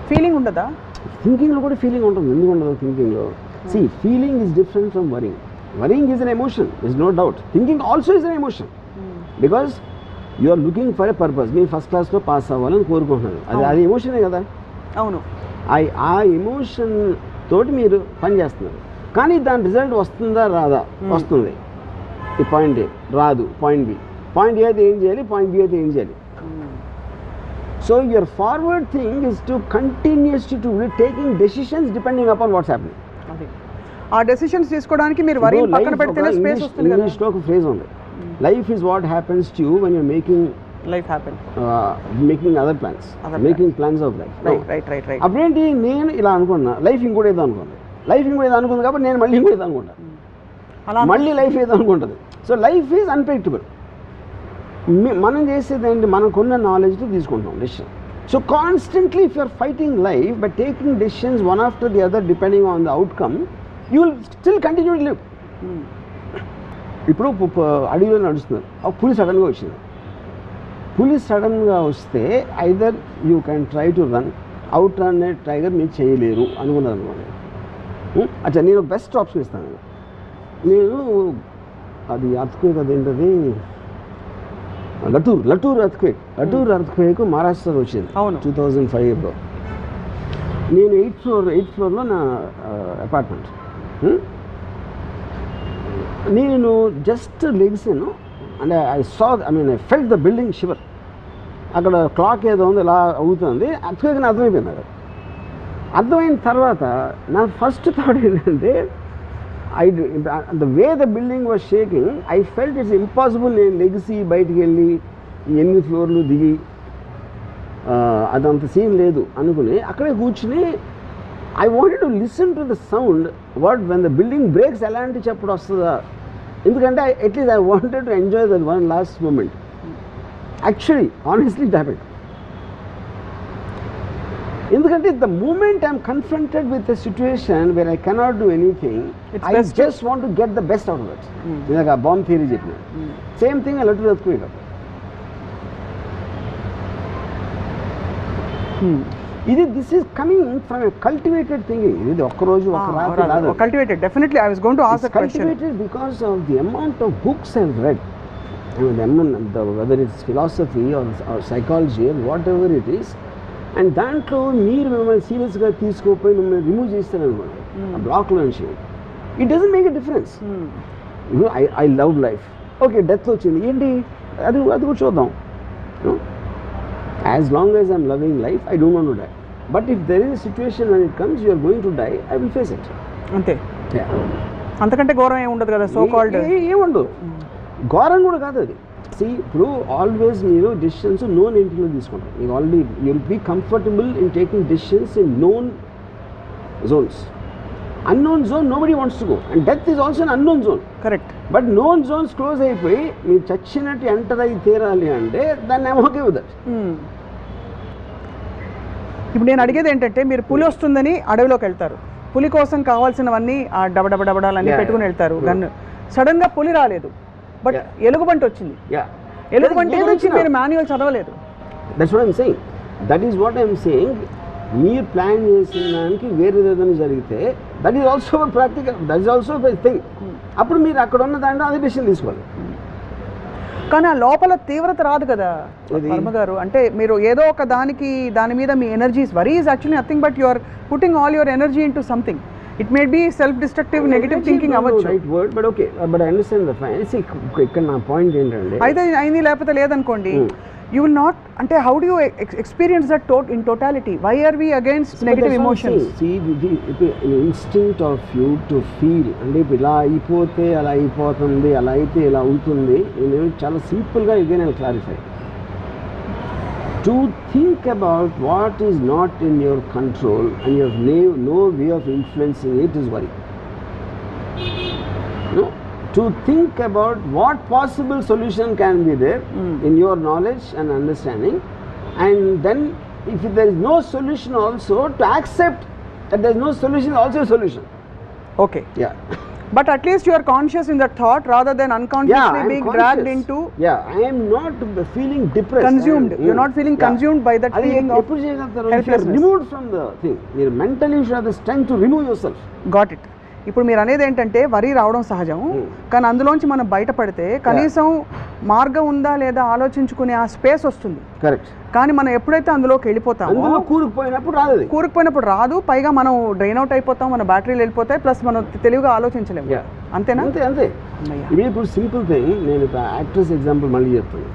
Feeling ఉండదా? థింకింగ్లో కూడా ఫీలింగ్ ఉంటుంది. ఎందుకు ఉండదు థింకింగ్లో? See, feeling is different from worrying. Worrying is an emotion, there's no doubt. Thinking also is an emotion. Because you are looking for a purpose. మీరు first క్లాస్లో pass అవ్వాలని కోరుకుంటున్నారు, అది ఎమోషనే కదా. అవును, ఆ ఎమోషన్ తోటి మీరు పని చేస్తున్నారు. కానీ దాని రిజల్ట్ వస్తుందా రాదా? వస్తుంది. ఈ పాయింట్ ఏ రాదు, పాయింట్ బి. పాయింట్ ఏ అయితే ఏం చేయాలి, పాయింట్ బి అయితే ఏం చేయాలి. So your forward thing is to continuously to taking decisions depending upon what's happening. ఆ డెసిషన్స్ తీసుకోవడానికి మీరు వరి పక్కన పెడితేనే స్పేస్ వస్తుంది కదా. ఇంగ్లీష్లో ఒక ఫ్రేజ్ ఉంది, life is what happens to you when you're making life happen, making other plans, making plans of life. Right. అప్పుడేంటి, నేను ఇలా అనుకున్నా, లైఫ్ ఇంకోటి ఏదో అనుకుంది, లైఫ్ ఇంకోటి ఏదో అనుకుంది కాబట్టి నేను మళ్ళీ ఇంకోటి ఏదో అనుకుంటా, మళ్ళీ లైఫ్ ఏదో అనుకుంటుంది. So life is unpredictable. మనం చేసేది ఏంటి, మనకున్న నాలెడ్జ్తో తీసుకుంటాం decision. So constantly if you're fighting life by taking decisions one after the other depending on the outcome, you will still continue to live. ఇప్పుడు అడవిలో నడుస్తున్నారు, ఒక పులి సడన్గా వచ్చింది. పులి సడన్గా వస్తే either you can try to run, out run tiger మీరు చేయలేరు అనుకున్నారు అనుకోండి. అచ్చా, నేను బెస్ట్ ఆప్షన్ ఇస్తాను. నేను అది అర్త్క్వేక్, అదేంటది లటూర్ అర్త్క్వేక్ మహారాష్ట్రలో వచ్చింది 2005లో. నేను 8th ఫ్లోర్లో నా అపార్ట్మెంట్. నేను జస్ట్ లెగ్సాను, అంటే I felt the building shiver. అక్కడ క్లాక్ ఏదో ఉంది ఇలా అవుతుంది, అర్త్క్వేక్ అర్థమైపోయింది. అక్కడ అర్థమైన తర్వాత నా ఫస్ట్ థాట్ ఏంటంటే, the way the building was shaking, I felt it's impossible నేను లెగిసి బయటికి వెళ్ళి 8 ఫ్లోర్లు దిగి అదంత సీన్ లేదు అనుకుని అక్కడే కూర్చుని I wanted to listen to the sound. When the building breaks ఎలాంటి చప్పుడు వస్తుందా ఎందుకంటే at least I wanted to enjoy that one last moment. Actually honestly it happened. ఎందుకంటే the moment I'm confronted with a situation where I cannot do anything, I just want to get the best out of that. ఇందాక bomb theory చెప్పిన same thing I let to earthquake. ఇది this is coming from a cultivated thinking. ఇది ఒక్క రోజు ఒక రాత్రి రాదు. Cultivated, definitely I was going to ask that question. Cultivated because of the amount of books I've read. Whether it's philosophy or psychology or whatever it is, and దాంట్లో మీరు మిమ్మల్ని సీరియస్గా తీసుకోపోయి మిమ్మల్ని రిమూవ్ చేస్తారనుకోండి ఆ బ్లాక్లో నుంచి, it doesn't make a difference. I love life, okay death వచ్చింది ఏంటి అది కూడా చూద్దాం. As long as I'm loving life I don't want to die, but if there is a situation when it comes you are going to die, I will face it. అంతే, అంతకంటే ఘోరం ఏమి ఉండదు కదా. సో కాల్డ్ ఏముండదు, ఘోరం కూడా కాదు అది. ఇప్పుడు ఆల్వేస్ మీరు డెసిషన్స్ నోన్ ఎంట్రీలో తీసుకుంటారు. మీకు already you will be comfortable in taking decisions in known zones. Unknown zone nobody wants to go, and death is also an unknown zone. Correct. But known zones close అయిపోయి మీరు చచ్చినట్టు enter అయి తీరాలి అంటే దాన్ని ఐమ్ ఓకే విత్ దట్. ఇప్పుడు నేను అడిగేది ఏంటంటే, మీరు పులి వస్తుందని అడవిలోకి వెళ్తారు, పులి కోసం కావాల్సినవన్నీ ఆ డబడబడబడాలన్నీ పెట్టుకుని వెళ్తారు గన్ను. సడన్గా పులి రాలేదు, బట్ ఎలుగుబంటి వచ్చింది. ఎలుగుబంటి గురించి మీరు మాన్యువల్ చదవలేదు. That's what I'm saying. That is what I'm saying. మీరు ప్లాన్ చేసిన దానికి వేరే ఏదైనా జరిగితే that is also practical, that is also thing. అప్పుడు మీరు అక్కడ ఉన్న దాంట్లో అదే డెసిషన్ తీసుకోవాలి. కానీ ఆ లోపల తీవ్రత రాదు కదా వర్మ గారు. అంటే మీరు ఏదో ఒక దాని మీద మీ energies, worry is actually nothing but you are putting all your energy in to something. It may be self destructive negative thinking అవ్వచ్చు. Right word, but okay, but I understand the point. ఇక్కడ నా point ఏంటంటే, అయితే అయింది లేకపోతే లేదనుకోండి, you will not, అంటే how do you experience that in totality? Why are we against negative emotions? Instinct of you to feel, అంటే ఇలా అయిపోతే అలా అయిపోతుంది, అలా అయితే ఇలా ఉంటుంది. నేను చాలా సింపుల్గా ఇదే నేను clarify. To think about what is not in your control and you have no way of influencing it is worry. No? To think about what possible solution can be there in your knowledge and understanding, and then if there is no solution also, to accept that there is no solution is also a solution. Okay. Yeah. But at least you are conscious in that thought rather than unconsciously being dragged into. Yeah, I am not feeling depressed. Consumed. You're not feeling consumed by that feeling of helplessness. Removed from the thing. You mentally you should have the strength to remove yourself. Got it. ఇప్పుడు మీరు అనేది ఏంటంటే వరి రావడం సహజం, కానీ అందులోంచి మనం బయటపడితే కనీసం మార్గం ఉందా లేదా ఆలోచించుకునే ఆ స్పేస్ వస్తుంది. కరెక్ట్. కానీ మనం ఎప్పుడైతే అందులోకి వెళ్ళిపోతామో, కూరుకుపోయినప్పుడు రాదు, పైగా మనం డ్రైన్ అవుట్ అయిపోతాం, మన బ్యాటరీలు వెళ్ళిపోతాయి, ప్లస్ మనం తెలివిగా ఆలోచించలేము. అంతేనా? అంతే. ఇప్పుడు సింపుల్ థింగ్, నేను యాక్ట్రెస్ ఎగ్జాంపుల్ మళ్ళీ చెప్తాను.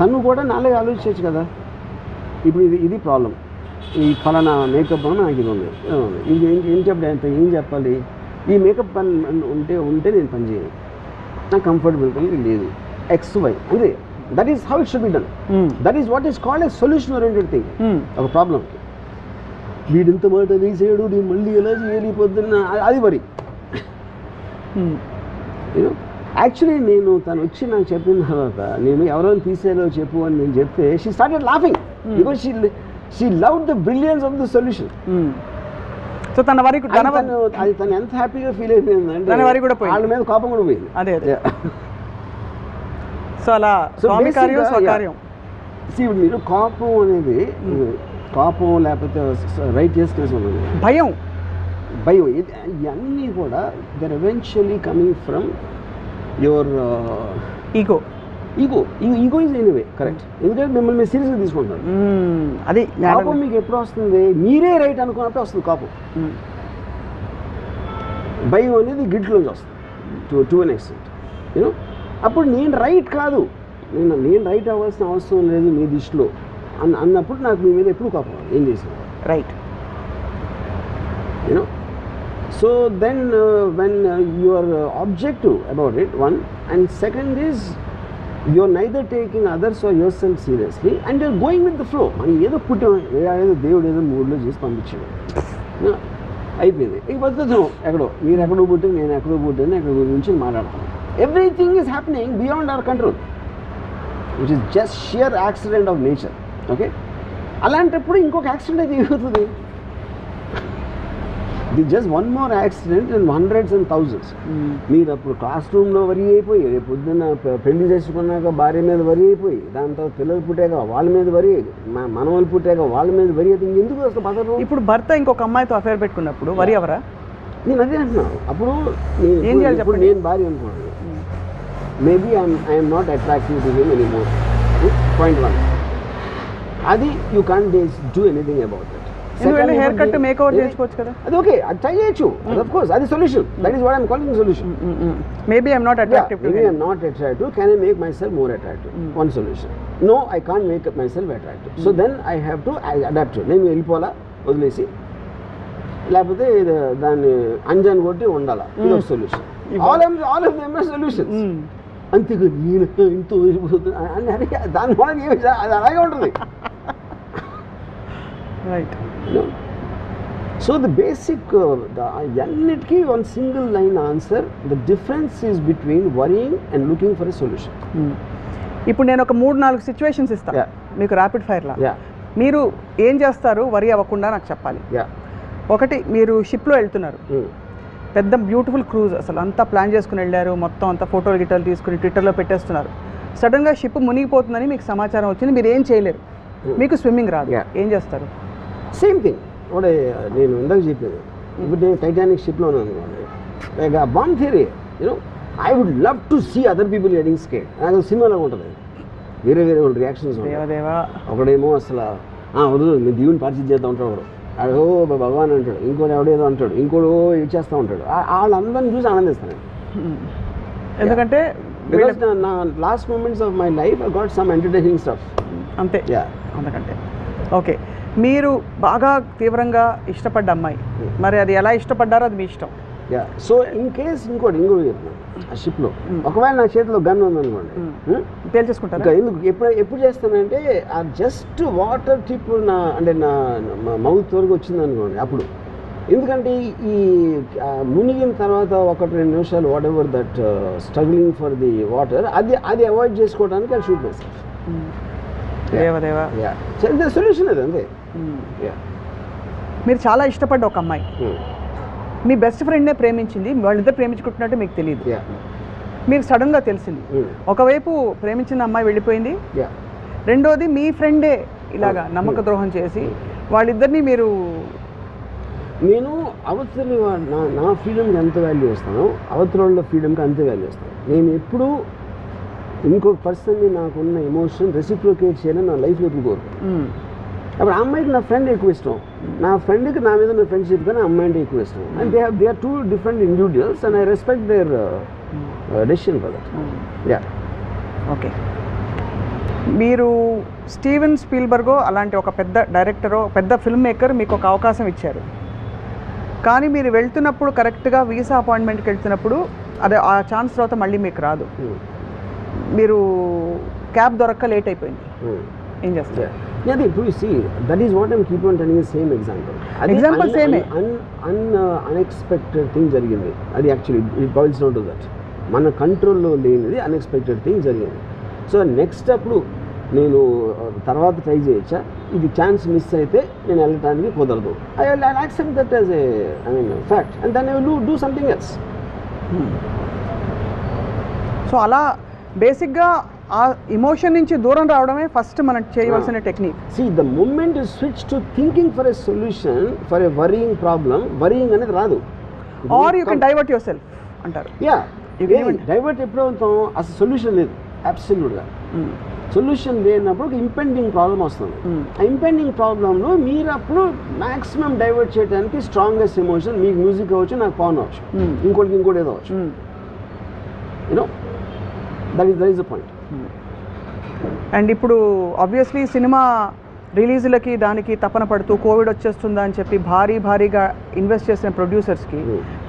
తను కూడా నాలుగు ఆలోచించవచ్చు కదా. ఇప్పుడు ఇది ప్రాబ్లం, ఈ ఫలానా మేకప్ అని నాకు ఇది ఉంది, ఇది ఏం చెప్పాలి, ఈ మేకప్ పని ఉంటే నేను పని చేయను, నాకు కంఫర్టబుల్ లేదు, XY అంతే. That is how it should be done. That is what is called a solution oriented thing. ఒక ప్రాబ్లంకి వీడింత మాట వేసేయడు, నేను మళ్ళీ ఎలా చేయాలి పొద్దున్న, అది వరి. యాక్చువల్లీ నేను తను వచ్చి నాకు చెప్పిన తర్వాత, నేను ఎవరైనా తీసేలో చెప్పు అని నేను చెప్తే, she started laughing because she loved the brilliance of the solution. So తన వరకు అది తను ఎంత హ్యాపీగా ఫీల్ అయిపోయిందంటే తన వరకు కూడా పోయింది, వాళ్ళ మీద కోపం కూడా పోయింది. అదే. సో అలా స్వామి కార్యం స్వకార్యం. ఇప్పుడు మీరు కోపం అనేది, కోపం లేకపోతే రైట్ చేసుకునే భయం ఇవన్నీ కూడా they're eventually coming from your ego is anyway. Correct. ఎందుకంటే మిమ్మల్ని మీరు సీరియస్గా తీసుకుంటారు. అది కోపం మీకు ఎప్పుడు వస్తుంది, మీరే రైట్ అనుకున్నప్పుడు వస్తుంది కోపం. భయం అనేది గిట్లోంచి వస్తుంది టు అన్ ఎక్స్టెంట్. యూనో, అప్పుడు నేను రైట్ కాదు, నేను రైట్ అవ్వాల్సిన అవసరం లేదు మీ దృష్టిలో అన్నప్పుడు నాకు మీ మీద ఎప్పుడు కోపం, ఏం చేసిన right. You know, so then when you are objective about it, one, and second is you're neither taking others or yourself seriously and you're going with the flow. మనం ఏదో పుట్టాం, ఏదో దేవుడు ఏదో మూడ్లో చేసి పంపించాడు. అయిపోయింది. ఇక పద్ధతి ఎక్కడో మీరు ఎక్కడో పుట్టింది, నేను ఎక్కడో పుట్టింది, ఎక్కడ గురించి మాట్లాడతాను. Everything is happening beyond our control, which is just shear accident of nature. Okay, అలాంటప్పుడు ఇంకొక యాక్సిడెంట్ అయితే ఏమవుతుంది? The just one more accident in hundreds and thousands. మీరు అప్పుడు క్లాస్ రూమ్లో వరి అయిపోయి, రేపు పొద్దున్న పెళ్లి చేసుకున్నాక భార్య మీద వరి అయిపోయి, దాని తర్వాత పిల్లలు పుట్టాక వాళ్ళ మీద వరి, మనవలు పుట్టాక వాళ్ళ మీద వరి అయితే ఇంకెందుకు అసలు బతకడం? ఇప్పుడు భర్త ఇంకొక అమ్మాయితో అఫేర్ పెట్టుకున్నప్పుడు వరి ఎవరా? నేను అదే అంటున్నాను. అప్పుడు ఏం చేయాలి ఇప్పుడు నేను భార్య అనుకున్నాను, maybe I'm not attractive to him anymore. Point 1, అది you can't do anything about it. Hair cut make over చేసుకోవచ్చు కదా, అది ఓకే, అది ట్రై చేయొచ్చు. ఆఫ్ కోర్స్ అది solution. That is what I'm calling solution. Maybe I'm not attractive. Maybe I'm not attractive. Can I make myself more attractive? One solution. No, I can't make myself attractive. So then I have to adapt. నేను వెళ్ళిపోవాలా, వదిలేసి, లేకపోతే దాన్ని అంజాన్ కొట్టి ఉండాలా, ఇది ఒక solution. All of them are solutions. అంతేగా నేను ఇంత వదిలిపోతుంది అని దాని వల్ల అది అలాగే ఉంటుంది. రైట్. సో ద బేసిక్ అన్నిటికీ one single line answer. The difference is between worrying and looking for a solution. ఇప్పుడు నేను ఒక 3-4 సిచ్యువేషన్స్ ఇస్తాను మీకు ర్యాపిడ్ ఫైర్లా. మీరు ఏం చేస్తారు వరి అవ్వకుండా నాకు చెప్పాలి. ఒకటి, మీరు షిప్లో వెళ్తున్నారు, పెద్ద బ్యూటిఫుల్ క్రూజ్, అసలు అంతా ప్లాన్ చేసుకుని వెళ్ళారు, మొత్తం అంతా ఫోటోలు గిటోలు తీసుకుని ట్విట్టర్లో పెట్టేస్తున్నారు. సడన్గా షిప్ మునిగిపోతుందని మీకు సమాచారం వచ్చింది, మీరు ఏం చేయలేరు, మీకు స్విమ్మింగ్ రాదు, ఏం చేస్తారు? సేమ్ థింగ్ ఒకటే నేను ఇందాక చెప్పేది. ఇప్పుడు నేను టైటానిక్ షిప్లో ఉన్నాను అనుకోండి, లైక్ ఆ bomb theory, you know, I would love to see other people getting scared. నాకు సినిమాలో ఉంటుంది, వేరే వేరే వాళ్ళ రియాక్షన్స్ ఉంటాయి. ఒకడేమో అసలు వద్దు మేము దేవుని పరిచయం చేస్తూ ఉంటాడు, అడో భగవాన్ అంటాడు, ఇంకోటి ఎవడేదో అంటాడు, ఇంకోటి ఇచ్చేస్తూ ఉంటాడు. వాళ్ళందరినీ చూసి ఆనందిస్తాను. ఎందుకంటే నా last moments of my life I got some entertaining stuff. అంతే, అందుకంటే. ఓకే, మీరు బాగా తీవ్రంగా ఇష్టపడ్డ అమ్మాయి, మరి అది ఎలా ఇష్టపడ్డారో అది మీ ఇష్టం. సో ఇన్ కేస్ ఇంకోటి చెప్తున్నాను, ఆ షిప్లో ఒకవేళ నా చేతిలో గన్ ఉందనుకోండి, తేల్చేసుకుంటారు. ఎందుకు ఎప్పుడు చేస్తానంటే ఆ జస్ట్ వాటర్ టిప్ అంటే నా మౌత్ వరకు వచ్చింది అనుకోండి అప్పుడు. ఎందుకంటే ఈ మునిగిన తర్వాత 1-2 నిమిషాలు what ever that struggling for the water, అది అవాయిడ్ చేసుకోవడానికి అది షూట్ చేస్తాను. సొల్యూషన్ అది అంతే. మీరు చాలా ఇష్టపడ్డ ఒక అమ్మాయి మీ బెస్ట్ ఫ్రెండ్నే ప్రేమించింది, వాళ్ళిద్దరు ప్రేమించుకుంటున్నట్టు మీకు తెలియదు, మీకు సడన్గా తెలిసింది. ఒకవైపు ప్రేమించిన అమ్మాయి వెళ్ళిపోయింది, రెండోది మీ ఫ్రెండే ఇలాగా నమ్మక ద్రోహం చేసి వాళ్ళిద్దరిని మీరు. నేను అవతలి నా ఫ్రీడమ్కి ఎంత వాల్యూ ఇస్తానో అవతల వాళ్ళ ఫ్రీడమ్కి అంతే వాల్యూ ఇస్తాను. నేను ఎప్పుడూ ఇంకొక పర్సన్ని నాకున్న ఎమోషన్ రెసిప్రోకేట్ చేయాలని నా లైఫ్లో ఎప్పుడు కోరుతాను. అప్పుడు ఆ అమ్మాయికి నా ఫ్రెండ్ ఎక్కువ ఇష్టం, నా ఫ్రెండ్కి నా మీద ఉన్న ఫ్రెండ్షిప్ కానీ అమ్మాయి అంటే ఎక్కువ ఇష్టం. And they are 2 different individuals and I respect their decision for that. Okay, మీరు స్టీవెన్ స్పీల్బర్గో అలాంటి ఒక పెద్ద డైరెక్టరో పెద్ద ఫిల్మ్ మేకర్ మీకు ఒక అవకాశం ఇచ్చారు, కానీ మీరు వెళ్తున్నప్పుడు కరెక్ట్గా వీసా అపాయింట్మెంట్కి వెళ్తున్నప్పుడు అదే ఆ ఛాన్స్ తర్వాత మళ్ళీ మీకు రాదు, మీరు క్యాబ్ దొరక్క లేట్ అయిపోయింది, ఏం చేస్తారు? ఇప్పుడు that is what I'm keep on telling same example. Unexpected thing జరిగింది, అది actually it boils down to that. మన కంట్రోల్లో లేనిది అన్ఎక్స్పెక్టెడ్ థింగ్ జరిగింది. సో నెక్స్ట్ అప్పుడు నేను తర్వాత ట్రై చేయొచ్చా, ఇది ఛాన్స్ మిస్ అయితే నేను వెళ్ళటానికి కుదరదు, I accept that as fact and then I will do something else. So అలా బేసిక్గా ఆ ఎమోషన్ నుంచి దూరం రావడమే ఫస్ట్ మనం చేయవలసిన technique. See, the moment you switch to thinking for a solution for a worrying problem, worrying అనేది రాదు. Or you can divert yourself అంటారు. డైవర్ట్ ఎప్పుడు అవుతాం, అసలు సొల్యూషన్ లేదు అబ్సల్యూట్గా. సొల్యూషన్ లేనప్పుడు ఇంపెండింగ్ ప్రాబ్లం వస్తుంది. ఆ ఇంపెండింగ్ ప్రాబ్లంలో మీరు అప్పుడు మ్యాక్సిమం డైవర్ట్ చేయడానికి స్ట్రాంగెస్ట్ ఎమోషన్, మీకు మ్యూజిక్ అవ్వచ్చు, నాకు పవన్ అవ్వచ్చు, ఇంకోటి ఏదో అవ్వచ్చు. You know that is the point. And ఇప్పుడు ఆబ్వియస్లీ సినిమా రిలీజులకి దానికి తపన పడుతూ కోవిడ్ వచ్చేస్తుందా అని చెప్పి భారీగా ఇన్వెస్ట్ చేసిన ప్రొడ్యూసర్స్కి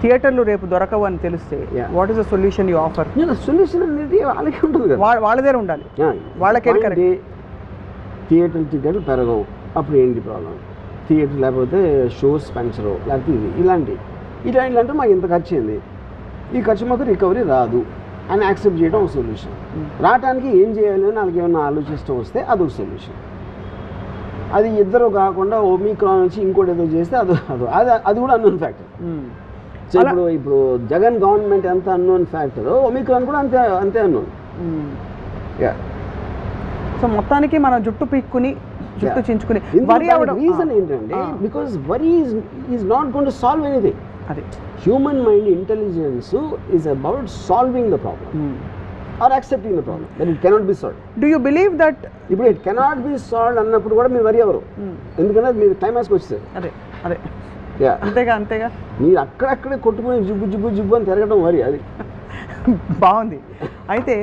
థియేటర్లు రేపు దొరకవు అని తెలిస్తే what is the solution you offer? Solution అనేది వాళ్ళకి ఉంటుంది కదా, వాళ్ళదే ఉండాలి, వాళ్ళకే. థియేటర్ టికెట్లు పెరగవు, అప్పుడు ఏంటి ప్రాబ్లం? థియేటర్ లేకపోతే షోస్ పెంచరు లేకపోతే ఇలాంటి మాకు ఇంత ఖర్చు అయింది, ఈ ఖర్చు మాకు రికవరీ రాదు అని యాక్సెప్ట్ చేయడం ఒక సొల్యూషన్. రావడానికి ఏం చేయాలి అని వాళ్ళకి ఏమన్నా ఆలోచిస్తూ వస్తే అదొక సొల్యూషన్. అది ఇద్దరు కాకుండా ఒమిక్రాన్ నుంచి ఇంకోటి ఏదో చేస్తే అది కూడా అన్నోన్ ఫ్యాక్టర్. సో ఇప్పుడు జగన్ గవర్నమెంట్ ఎంత అన్నోన్ ఫ్యాక్టర్, ఒమిక్రాన్ కూడా అంతే అన్నోన్. సో మొత్తానికి మనం జుట్టు పీక్కుని జుట్టు చించుకుని రీజన్ ఏంటంటే because worry is not going to solve anything. అదే human mind intelligence is about solving the problem or accepting the problem that it cannot be solved. Do you believe that ఇప్పుడు it cannot be solved అన్నప్పుడు కూడా మీరు వరి అవ్వరు, ఎందుకంటే మీరు క్లైమాక్స్కి వచ్చేసారు. అదే అంతేగా మీరు అక్కడక్కడే కొట్టుకుని జుబ్బు అని తిరగడం వరి. అది బాగుంది. అయితే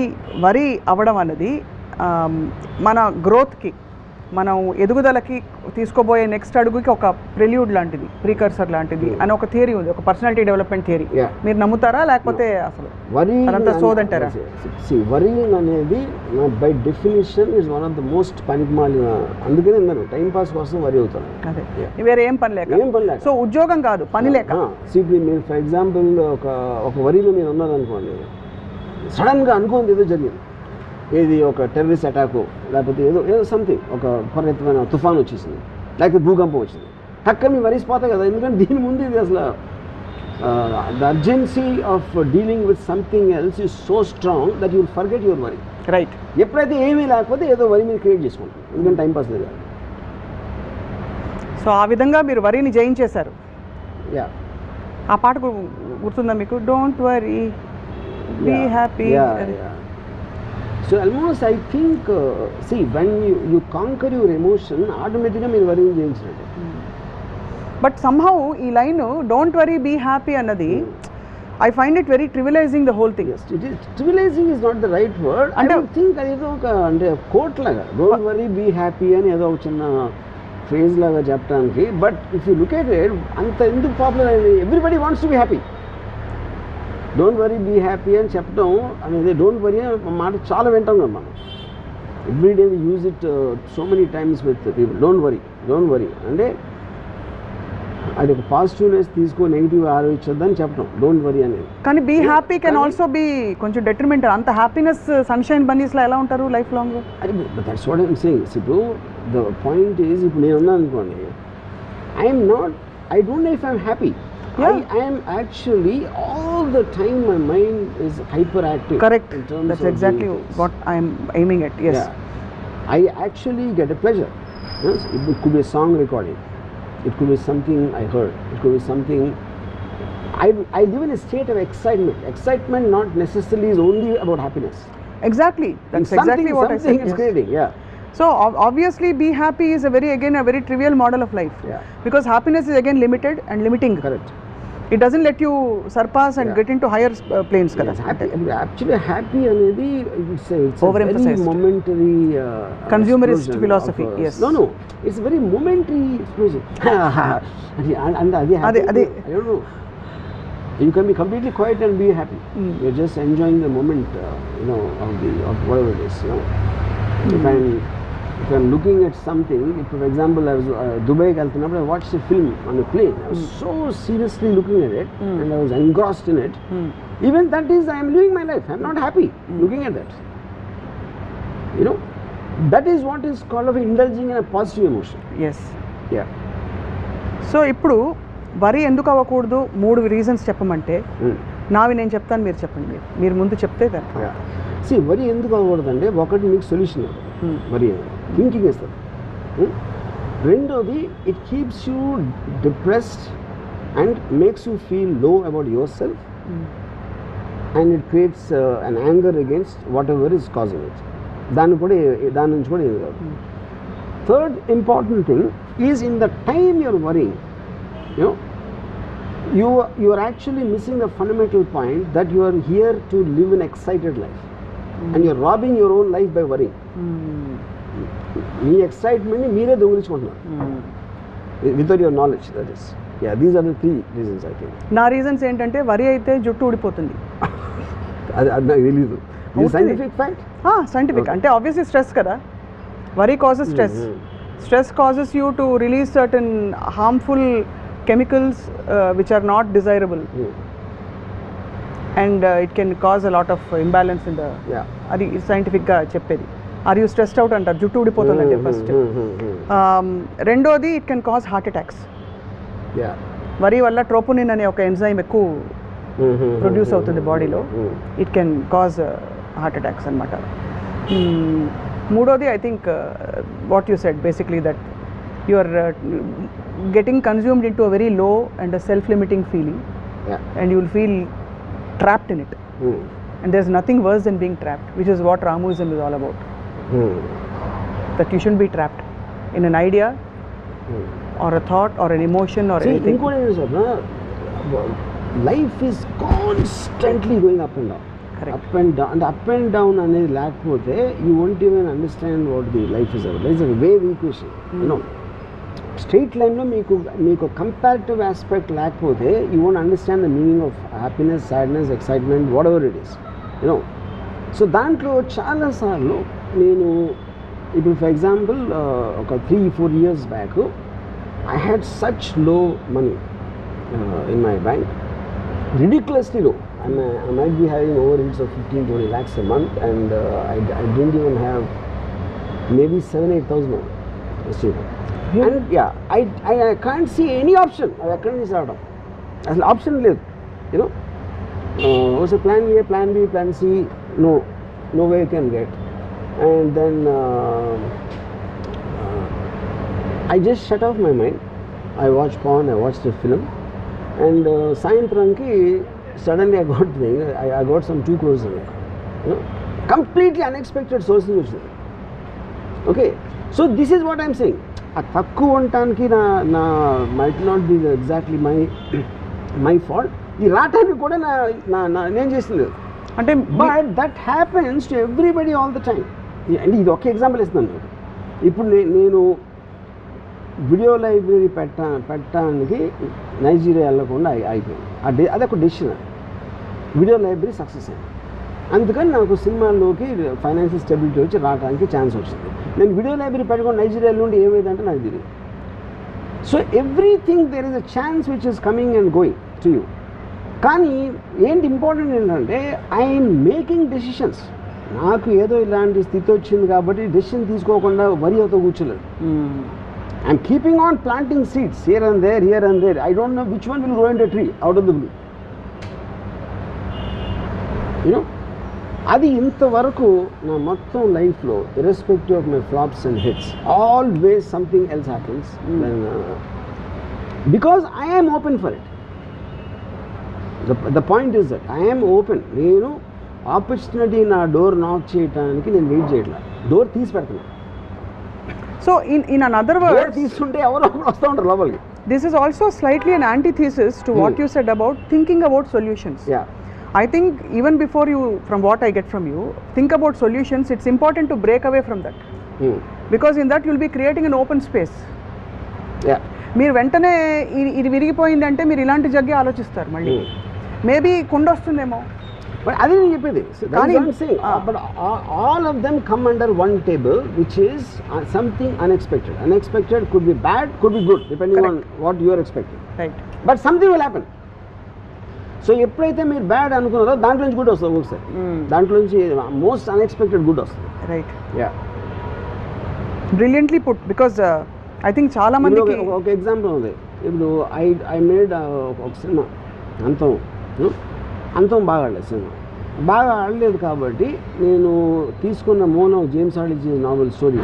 ఈ వరి అవ్వడం అన్నది మన గ్రోత్కి, మనం ఎదుగుదలకి తీసుకోబోయే నెక్స్ట్ అడుగుకి ఒక ప్రిల్యూడ్ లాంటిది, ప్రీకర్సర్ లాంటిది అని ఒక థియరీ ఉంది, ఒక పర్సనాలిటీ డెవలప్మెంట్ థియరీ. మీరు నమ్ముతారా లేకపోతే అసలు అదంతా సోదంటారా? వరీయింగ్ అనేది by definition is one of the most పనికిమాలిన. అందుకనే నేను టైం పాస్ కోసం వరి అవుతాను. అదే వేరే ఏం పని లేక. సో ఉద్యోగం కాదు, పని లేక. మీరు ఫర్ ఎగ్జాంపుల్ ఒక వరిలో మీరు ఉన్నారనుకోండి, సడన్గా అనుకోండి ఏదో జరిగింది, ఏది ఒక టెర్రరిస్ట్ అటాకు లేకపోతే ఏదో సంథింగ్, ఒక విపరీతమైన తుఫాన్ వచ్చేసింది లేకపోతే భూకంపం వచ్చింది, టక్క మీ వరిసిపోతాయి కదా. ఎందుకంటే దీని ముందు ఇది అసలు the urgency of dealing with something else is so strong that you will forget your worry. Right. ఎప్పుడైతే ఏమీ లేకపోతే ఏదో వరి మీరు క్రియేట్ చేసుకుంటాం, ఎందుకంటే టైంపాస్ లేదు. సో ఆ విధంగా మీరు వరిని జయించేశారు. యా, ఆ పాట గుర్తుందా మీకు? Don't worry be happy. So almost I think see when you conquer your emotion, automatically మీరు వరీ చేయించినట్టు. బట్ somehow ఈ line don't worry be happy అన్నది I find it very trivializing the whole thing. Yes, it is trivializing is not the right word. I don't think అది ఏదో ఒక అంటే coat లాగా don't worry be happy అని ఏదో ఒక చిన్న ఫ్రేజ్ లాగా చెప్పడానికి. But if you look at it, అంత ఎందుకు పాపులర్ అయింది? Everybody wants to be happy. Don't worry be happy అని చెప్పడం అనేది, డోంట్ వరీ మాట చాలా వింటాం కదా మనం. Every day we use it so many times with people. Don't worry అంటే అది ఒక పాజిటివ్నెస్ తీసుకో, నెగిటివ్ ఆలోచించొద్దని చెప్పడం డోంట్ వరీ అనేది. కానీ be happy can also be కొంచెం డెట్రిమెంటల్. అంత హ్యాపీనెస్ సన్షైన్ బన్నీస్లో ఎలా ఉంటారు లైఫ్ లాంగ్? అది దట్స్ వాట్ ఐఎమ్ సేయింగ్. ఇప్పుడు ద పాయింట్ ఈజ్, ఇప్పుడు నేను ఉన్నాను అనుకోండి, I don't know if I'm happy. I am actually all the time my mind is hyperactive. Correct. That's exactly what I am aiming at. Yes. Yeah. I actually get a pleasure. Yes? It could be a song recording. It could be something I heard. It could be something. I live in a state of excitement. Excitement not necessarily is only about happiness. Exactly. That's exactly what I said. Something is creating. Yeah. So obviously be happy is a very trivial model of life. Yeah. Because happiness is again limited and limiting. Correct. It doesn't let you surpass and get into higher planes kada. Actually happy anedi it's a very momentary consumerist philosophy. Yes. No, it's a very momentary explosion. And adi I don't know, you can be completely quiet and be happy. You're just enjoying the moment, of whatever it is, If I'm looking at something, if for example I was Dubai వెళ్తున్నప్పుడు, I watched a film on a plane. I was so seriously looking at it and I was engrossed in it. Even that is, I am living my life. I'm not happy looking at that. That is what is called of indulging in a positive emotion. Yes. Yeah. So ఇప్పుడు వరి ఎందుకు అవ్వకూడదు 3 reasons చెప్పమంటే నావి నేను చెప్తాను, మీరు చెప్పండి. మీరు ముందు చెప్తే సి వరి ఎందుకు అవ్వకూడదంటే, ఒకటి మీకు సొల్యూషన్ వరి థింకింగ్ ఇస్తుంది. రెండోది, it keeps you depressed and makes you feel low about yourself and it creates an anger against whatever is causing it. దాని నుంచి కూడా ఇది కాదు. Third important thing is in the time you're worrying, you are actually missing the fundamental point that you are here to live an excited life. And you are robbing your own life by worrying. మీ ఎక్సైట్మెంట్ని మీరే దొంగిలించుకుంటున్నారు without your knowledge. That is these are the 3 reasons I think. నా reasons ఏంటంటే, worry అయితే జుట్టు ఊడిపోతుంది. అది నాకు తెలీదు. Scientific fact. సైంటిఫిక్ అంటే ఆబ్వియస్లీ స్ట్రెస్ కదా, worry causes stress. Stress causes you to release certain harmful chemicals which are not desirable, and it can cause a lot of imbalance in the. అది సైంటిఫిక్గా చెప్పేది. ఆర్ యూ స్ట్రెస్డ్ అవుట్ అంటారు, జుట్టు ఊడిపోతుందంటే first. రెండోది it can cause heart attacks. వరి వల్ల troponin అనే ఒక ఎంజైమ్ ఎక్కువ ప్రొడ్యూస్ అవుతుంది బాడీలో. It can cause heart attacks అనమాట. మూడోది I think what you said basically that you are getting consumed in to a very low and a self limiting feeling, and you will feel trapped in it, and there's nothing worse than being trapped, which is what Ramuism is all about. That you shouldn't be trapped in an idea or a thought or an emotion or anything. Life is constantly going up and down. Correct. Up and down అనేది లేకపోతే you won't even understand what the life is about. It's a wave equation, you know. Straight లైన్లో మీకు comparative aspect లేకపోతే you won't understand the meaning of happiness, sadness, excitement, whatever it is, you know. So దాంట్లో చాలాసార్లు నేను ఇప్పుడు for example ఒక 3-4 years back I had such low money in my bank, ridiculously low. I might be having overheads of 15-20 lakhs a month, and I didn't even have maybe 7,000-8,000 still. And yeah, I can't see any option. I can't see out of అసలు option లేదు, you know. was a plan A, plan B, plan C, no way you can get. And then I just shut off my mind. I watched porn, I watched a film, and సాయంత్రంకి suddenly I got thing, I got some 2 crores in it, you know, completely unexpected sources వచ్చింది. Okay, so this is what I'm saying. ఆ తక్కువ ఉండటానికి నా might not be exactly my fault. ఈ రావటానికి కూడా నేను చేసింది అంటే, but that happens to everybody all the time. అంటే ఇది ఒక ఎగ్జాంపుల్ ఇస్తున్నాను. ఇప్పుడు నేను వీడియో లైబ్రరీ పెట్టడానికి నైజీరియా వెళ్ళకుండా అయిపోయింది. అదొక డెసిషన్. వీడియో లైబ్రరీ సక్సెస్ అయింది. అందుకని నాకు సినిమాల్లోకి ఫైనాన్షియల్ స్టెబిలిటీ వచ్చి రావడానికి ఛాన్స్ వచ్చింది. నేను వీడియో లైబ్రరీ పెట్టుకొని నైజీరియా నుండి ఏమైందంటే నాకు తెలియదు. So everything there is a chance which is coming and going to you. కానీ ఏంటి ఇంపార్టెంట్ ఏంటంటే ఐఎమ్ మేకింగ్ డెసిషన్స్. నాకు ఏదో ఇలాంటి స్థితి వచ్చింది కాబట్టి డెసిషన్ తీసుకోకుండా వరి అవుతూ కూర్చోలేదు. I'm keeping on planting seeds here and there. I don't know which one will grow in a tree out of the blue, you know. అది ఇంతవరకు నా మొత్తం లైఫ్లో irrespective of my flops and hits always something else happens, because I am open for it. The point is that I am open. నేను opportunity నా door knock చేయడానికి నేను wait చేయట్లేదు, డోర్ తీసి పెడుతున్నాను. సో ఇన్ అనదర్ వర్డ్ తీసుకుంటే ఎవరో వస్తూ ఉంటారు లోపలికి. This is also slightly an antithesis to what you said about thinking about solutions. Yeah. I think even before you, from what I get from you, think about solutions, it's important to break away from that. Because in that you'll be creating an open space. Yeah. మీరు వెంటనే ఇది విరిగిపోయిందంటే మీరు ఇలాంటి జగ్గే ఆలోచిస్తారు మళ్ళీ. Maybe కుండ వస్తుందేమో. But అది నేను చెప్పేది. But all of them come under one table which is something unexpected. Unexpected could be bad, could be good, depending on what you are expecting. Right. But something will happen. So ఎప్పుడైతే మీరు bad అనుకున్నారో దాంట్లో నుంచి good వస్తుంది ఒకసారి. దాంట్లో నుంచి most unexpected good వస్తుంది. Right. Yeah, brilliantly put. Because I think చాలా మందికి ఒక ఎగ్జాంపుల్ ఉంది. ఇప్పుడు ఐ మేడ్ ఒక సినిమా అంతం బాగా ఆడలేదు. సినిమా బాగా ఆడలేదు కాబట్టి నేను తీసుకున్న మోనో జేమ్స్ హార్డీ నావెల్ స్టోరీ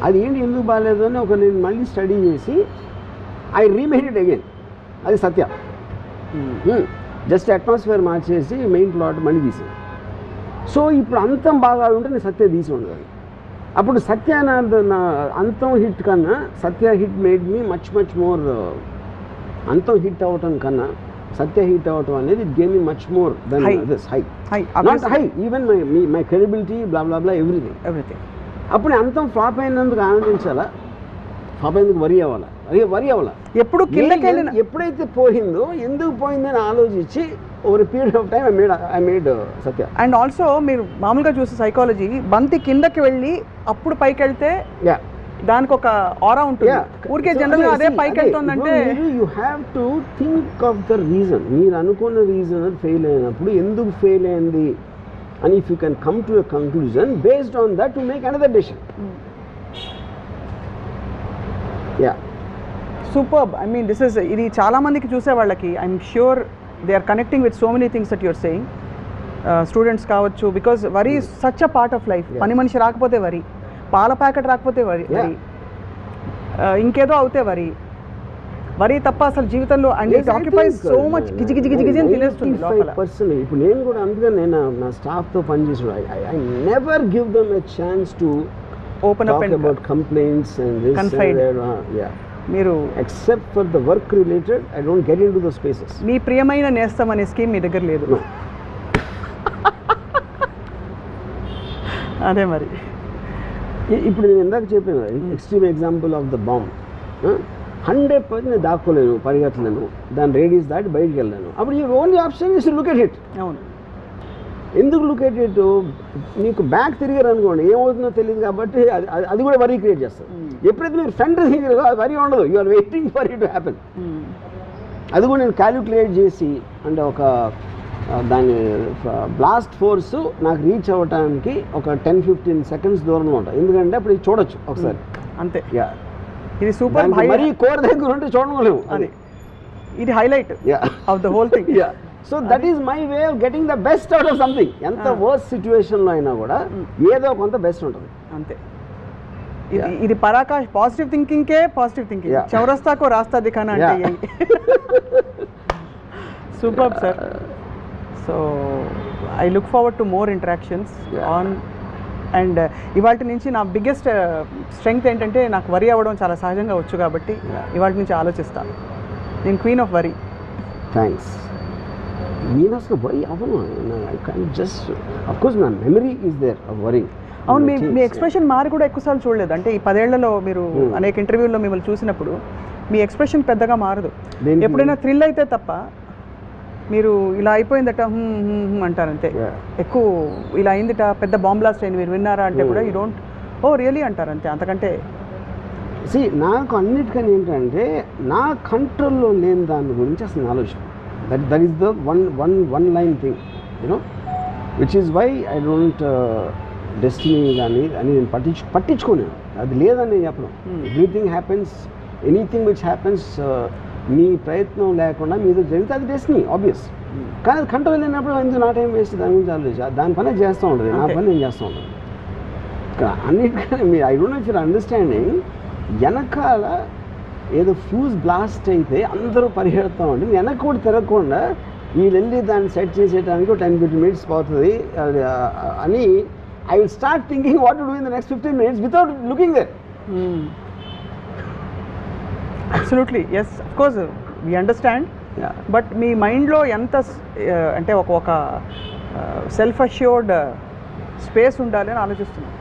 అది ఏంటి ఎందుకు బాగాలేదు అని నేను మళ్ళీ స్టడీ చేసి ఐ రీమేడ్ ఇట్ అగైన్. అది సత్య. జస్ట్ అట్మాస్ఫియర్ మార్చేసి మెయిన్ ప్లాట్ మళ్ళీ తీసాను. సో ఇప్పుడు అంతం బాగా ఉంటే నేను సత్య తీసి ఉండదు. అప్పుడు సత్య నా అంతం హిట్ కన్నా Satya hit made me much more. Antham hit అవ్వటం కన్నా సత్య హిట్ అవ్వటం అనేది it gave me much more than this high. Not high, even my credibility, blah blah blah, everything. అప్పుడు అంతం ఫ్లాప్ అయినందుకు ఆనందించాలా, ఫ్లాప్ అయినందుకు వరి అవ్వాలా? ఎప్పుడు ఎప్పుడైతే పోయిందో ఎందుకు పోయిందని ఆలోచించి over period of time I made Satya. And also మీరు మామూలుగా చూసే సైకాలజీ, బంతి కిందకి వెళ్ళి అప్పుడు పైకి వెళ్తే దానికి ఒక ఆరా ఉంటుంది. ఊరికే జనరల్గా అదే పైకి వెళ్తుందంటే you have to think of the reason. మీరు అనుకున్న రీజన్ ఫెయిల్ అయినప్పుడు ఎందుకు ఫెయిల్ అయింది అని if you can come to a conclusion based on that to make another decision. Yeah superb. I mean this is ఇది చాలా మందికి చూసే వాళ్ళకి I'm sure they are connecting with so many things that you're saying. Students కావచ్చు, because worry is such a part of life. పని మనిషి రాకపోతే worry, పాల ప్యాకెట్ రాకపోతే వరీ, ఇంకేదో అవుతే వరీ తప్ప అసలు జీవితంలో and it occupies so much గిజి గిజి గిజి గిజి అని తినేస్తుంది లోపల. ఇప్పుడు నేను కూడా అందుకని నేను నా స్టాఫ్తో పనిచేసి I never give them a chance to open up and about complaints and this Confide. మీరు except for the work related I don't get into the spaces. మీ ప్రియమైన నేస్తం అనే స్కీమ్ మీ దగ్గర లేదు. అదే మరి ఇప్పుడు నేను ఇందాక చెప్పాను extreme example of the bomb. 100% నేను దాక్కోలేను, పరిగెత్తలేను, దాని రేడియస్ దాటి బయటికి వెళ్ళాను. అప్పుడు ఈ only option is look at it. అవును. ఎందుకు లుక్ ఎట్ ఇట్? మీకు బ్యాక్ తిరిగారు అనుకోండి ఏమవుతుందో తెలియదు కాబట్టి అది కూడా వరీ క్రియేట్ చేస్తుంది. ఎప్పుడైతే మీరు ఫ్రంట్ తిరిగారో అది వరీ ఉండదు, you are waiting for it to happen. అది కూడా నేను క్యాలిక్యులేట్ చేసి అంటే ఒక దాని బ్లాస్ట్ ఫోర్స్ నాకు రీచ్ అవ్వడానికి ఒక 10-15 సెకండ్స్ దూరంలో ఉంటాయి. ఎందుకంటే అప్పుడు ఇది చూడొచ్చు ఒకసారి అంతే. యా ఇది సూపర్. మరీ కోర్ దగ్గర ఉంటే చూడలేము. అది ఇది highlight of the whole thing. Yeah so that is my way of getting the best out of something. ఎంత వర్స్ సిచ్యువేషన్లో అయినా కూడా ఏదో కొంత బెస్ట్ ఉంటుంది అంతే. ఇది పరాకాష్ పాజిటివ్ థింకింగ్కే పాజిటివ్ థింకింగ్. చౌరస్తాకో రాస్తా దిఖానా అంటే super sir. So I look forward to more interactions on and ఇవాళ నుంచి నా బిగ్గెస్ట్ స్ట్రెంగ్త్ ఏంటంటే నాకు వరి అవ్వడం చాలా సహజంగా వచ్చు కాబట్టి ఇవాళ నుంచి ఆలోచిస్తాను. నేను క్వీన్ ఆఫ్ వరి. థ్యాంక్స్. నేను అసలు వరి అవ్వను. I can just of course నా memory is there of worry. అవును. మీ ఎక్స్ప్రెషన్ మారి కూడా ఎక్కువసార్లు చూడలేదు. అంటే ఈ 10 ఏళ్లలో మీరు అనేక ఇంటర్వ్యూల్లో మిమ్మల్ని చూసినప్పుడు మీ ఎక్స్ప్రెషన్ పెద్దగా మారదు. ఎప్పుడైనా థ్రిల్ అయితే తప్ప మీరు ఇలా అయిపోయిందట అంటారంతే. ఎక్కువ ఇలా అయిందిట, పెద్ద బాంబ్ బ్లాస్ట్ అయింది, మీరు విన్నారా అంటే కూడా యూ డోంట్ ఓ రియలీ అంటారంతే. అంతకంటే నాకు అన్నిటికని ఏంటంటే నా కంట్రోల్లో లేని దాని గురించి అసలు ఆలోచన. That is the one line thing you know which is why I don't destiny కానీ అని నేను పట్టించుకోలేను. అది లేదని నేను చెప్పను. Everything happens, anything which happens మీ ప్రయత్నం లేకుండా మీతో జరిగితే అది డెస్టినీ ఆబ్వియస్. కానీ అది కంట్రోల్ లేనప్పుడు ఎందుకు నా టైం వేస్ట్ దాని గురించి ఆలోచించి దాని పని చేస్తూ ఉంటుంది, నా పని నేను చేస్తూ ఉంటాను. అన్నిటికన్నా మీరు I don't know if you're understanding వెనకాల ఏదో ఫ్యూజ్ బ్లాస్ట్ అయితే అందరూ పరిగెడుతూ ఉంటుంది, వెనక కూడా తిరగకుండా వీళ్ళు వెళ్ళి దాన్ని సెట్ చేసేయడానికి 10-15 minutes పోతుంది అని I will start thinking what to do in the next 15 minutes without looking there. Absolutely yes, of course we understand. But మీ మైండ్లో ఎంత అంటే ఒక సెల్ఫ్ అష్యూర్డ్ స్పేస్ ఉండాలి అని ఆలోచిస్తున్నాను.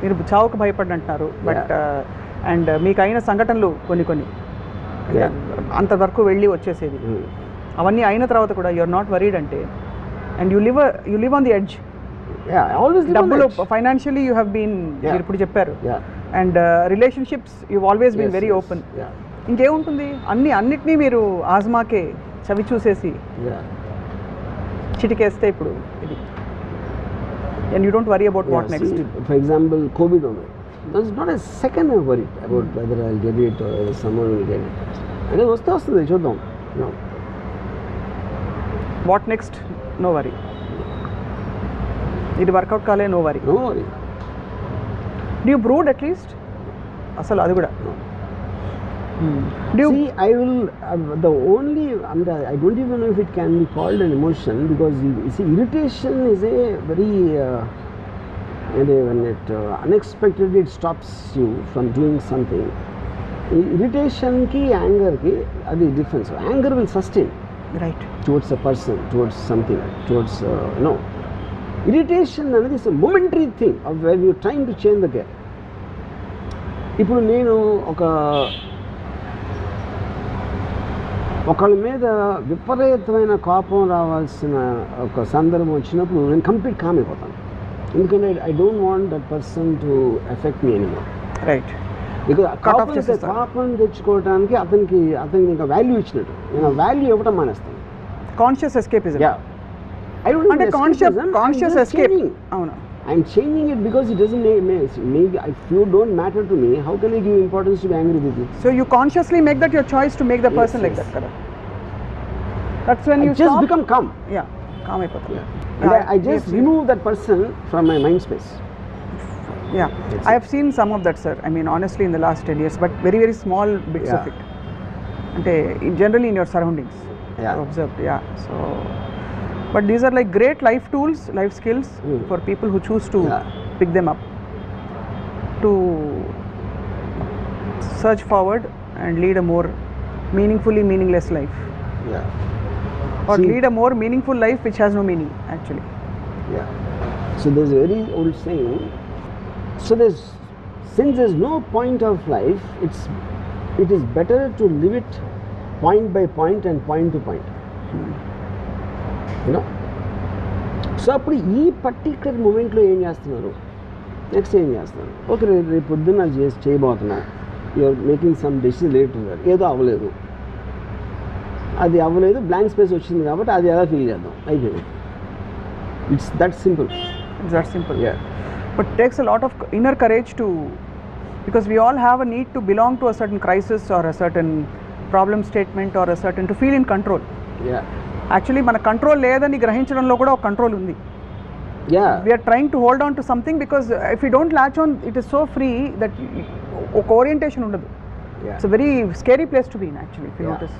మీరు చావుకు భయపడినంటున్నారు, బట్ అండ్ మీకు అయిన సంఘటనలు కొన్ని అంతవరకు వెళ్ళి వచ్చేసేది అవన్నీ అయిన తర్వాత కూడా యూఆర్ నాట్ వరీడ్ అంటే and you live on the edge. డబ్బులు ఫైనాన్షియలీ యూ హ్యావ్ బీన్, మీరు ఇప్పుడు చెప్పారు, and relationships you always been very open. ఇంకేముంటుంది, అన్నిటినీ మీరు ఆజ్మాకే చవి చూసేసి చిటికేస్తే ఇప్పుడు ఇది and you don't worry about what next. For example covid ఉంది, that's not a second I worry about whether I will get it or someone will get it. అంటే వస్తుంది చూద్దాం. What next, no worry. ఇది work out కాలే, no worry. Do you brood at least అసలు అది కూడా? See, I will, the only, I don't even know if it can be called an emotion, because you see, irritation is a very, when it unexpectedly it stops you from doing something. Irritation ki, anger ki, adi difference. Anger will sustain. Right. Towards a person, towards something, towards, irritation is a momentary thing of where you're trying to change the gear. ఇప్పుడు నేను ఒకళ్ళ మీద విపరీతమైన కోపం రావాల్సిన ఒక సందర్భం వచ్చినప్పుడు నేను కంప్లీట్ కామ్ అయిపోతాను. ఎందుకంటే I don't want that person to effect me anymore. Right. Because Cut off చేసేస్తారు. పాపం తెచ్చుకోవడానికి అతనికి ఇంకా వాల్యూ ఇచ్చినట్టు. నేను వాల్యూ ఇవ్వటం మానేస్తాను. Conscious escapism. I don't అంటే need conscious escapism. I'm conscious just escape. changing. అవును. I'm changing it because it doesn't make if you don't matter to me, how can I give importance to be angry with you? So you consciously make that your choice to make the person like that, correct? That's when you just stop. become calm. Yeah, calm అయిపోతుంది. And I just remove that person from my mind space. Yeah, I have seen some of that, sir. I mean, honestly, in the last 10 years, but very, very small bits of it. And generally in your surroundings, Yeah. observed. Yeah. So, but these are like great life tools, life skills for people who choose to pick them up, to search forward and lead a more meaningfully meaningless life, Yeah. or See, lead a more meaningful life which has no meaning actually. Yeah. So there's a very old saying. So since there's no point of life, it is better to live it point by point and point to point. You know. So అప్పుడు ఈ particular మూమెంట్లో ఏం చేస్తున్నారు, next ఏం చేస్తున్నారు, okay రేపు పొద్దున్న చేయబోతున్నా, you're making some decision related, ఏదో అవ్వలేదు, అది అవ్వలేదు, బ్లాంక్ స్పేస్ వచ్చింది కాబట్టి అది ఎలా ఫీల్ చేద్దాం, అయిపోయింది. It's that simple. It's that simple. Yeah. But it takes a lot of inner courage to, because we all have a need to belong to a certain crisis or a certain problem statement or a certain, to feel in control. Yeah. Actually మన control లేదని గ్రహించడంలో కూడా ఒక control ఉంది. Yeah. We are trying to hold on to something because if you don't latch on, it is so free that ఒక orientation ఉండదు. Yeah. It's a very scary place to be in actually, if you Yeah. notice.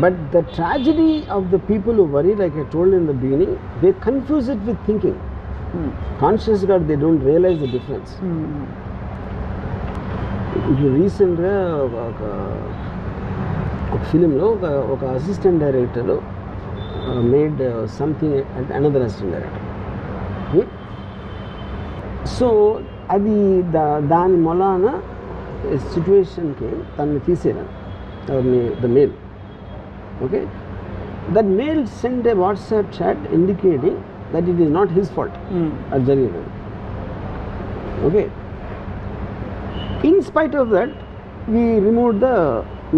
But the tragedy of the people who worry, like I told in the beginning, they confuse it with thinking. Conscious God, they don't realize the difference. ఇప్పుడు రీసెంట్గా ఒక ఫిలింలో ఒక assistant director made something and another assistant director. So అది దాని మొలాన సిచ్యువేషన్కి తనని తీసేయడం, the male. Okay, that male send a WhatsApp chat indicating that it is not his fault. అది జరిగింది. Okay, in spite of that we remove the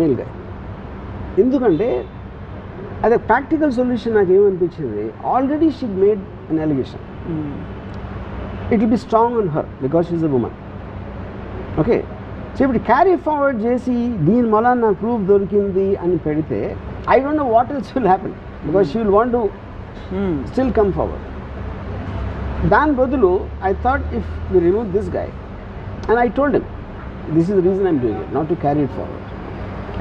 male guy. ఎందుకంటే అది ప్రాక్టికల్ సొల్యూషన్. నాకు ఏమనిపించింది, already she made an allegation, it will be strong on her because she is a woman. Okay, so ఇప్పుడు carry forward చేసి దీని వల్ల నాకు proof దొరికింది అని పెడితే I don't know what else will happen because she will want to still come forward. దాని బదులు I thought if we remove this guy, and I told him this is the reason I'm doing it, not to carry it forward.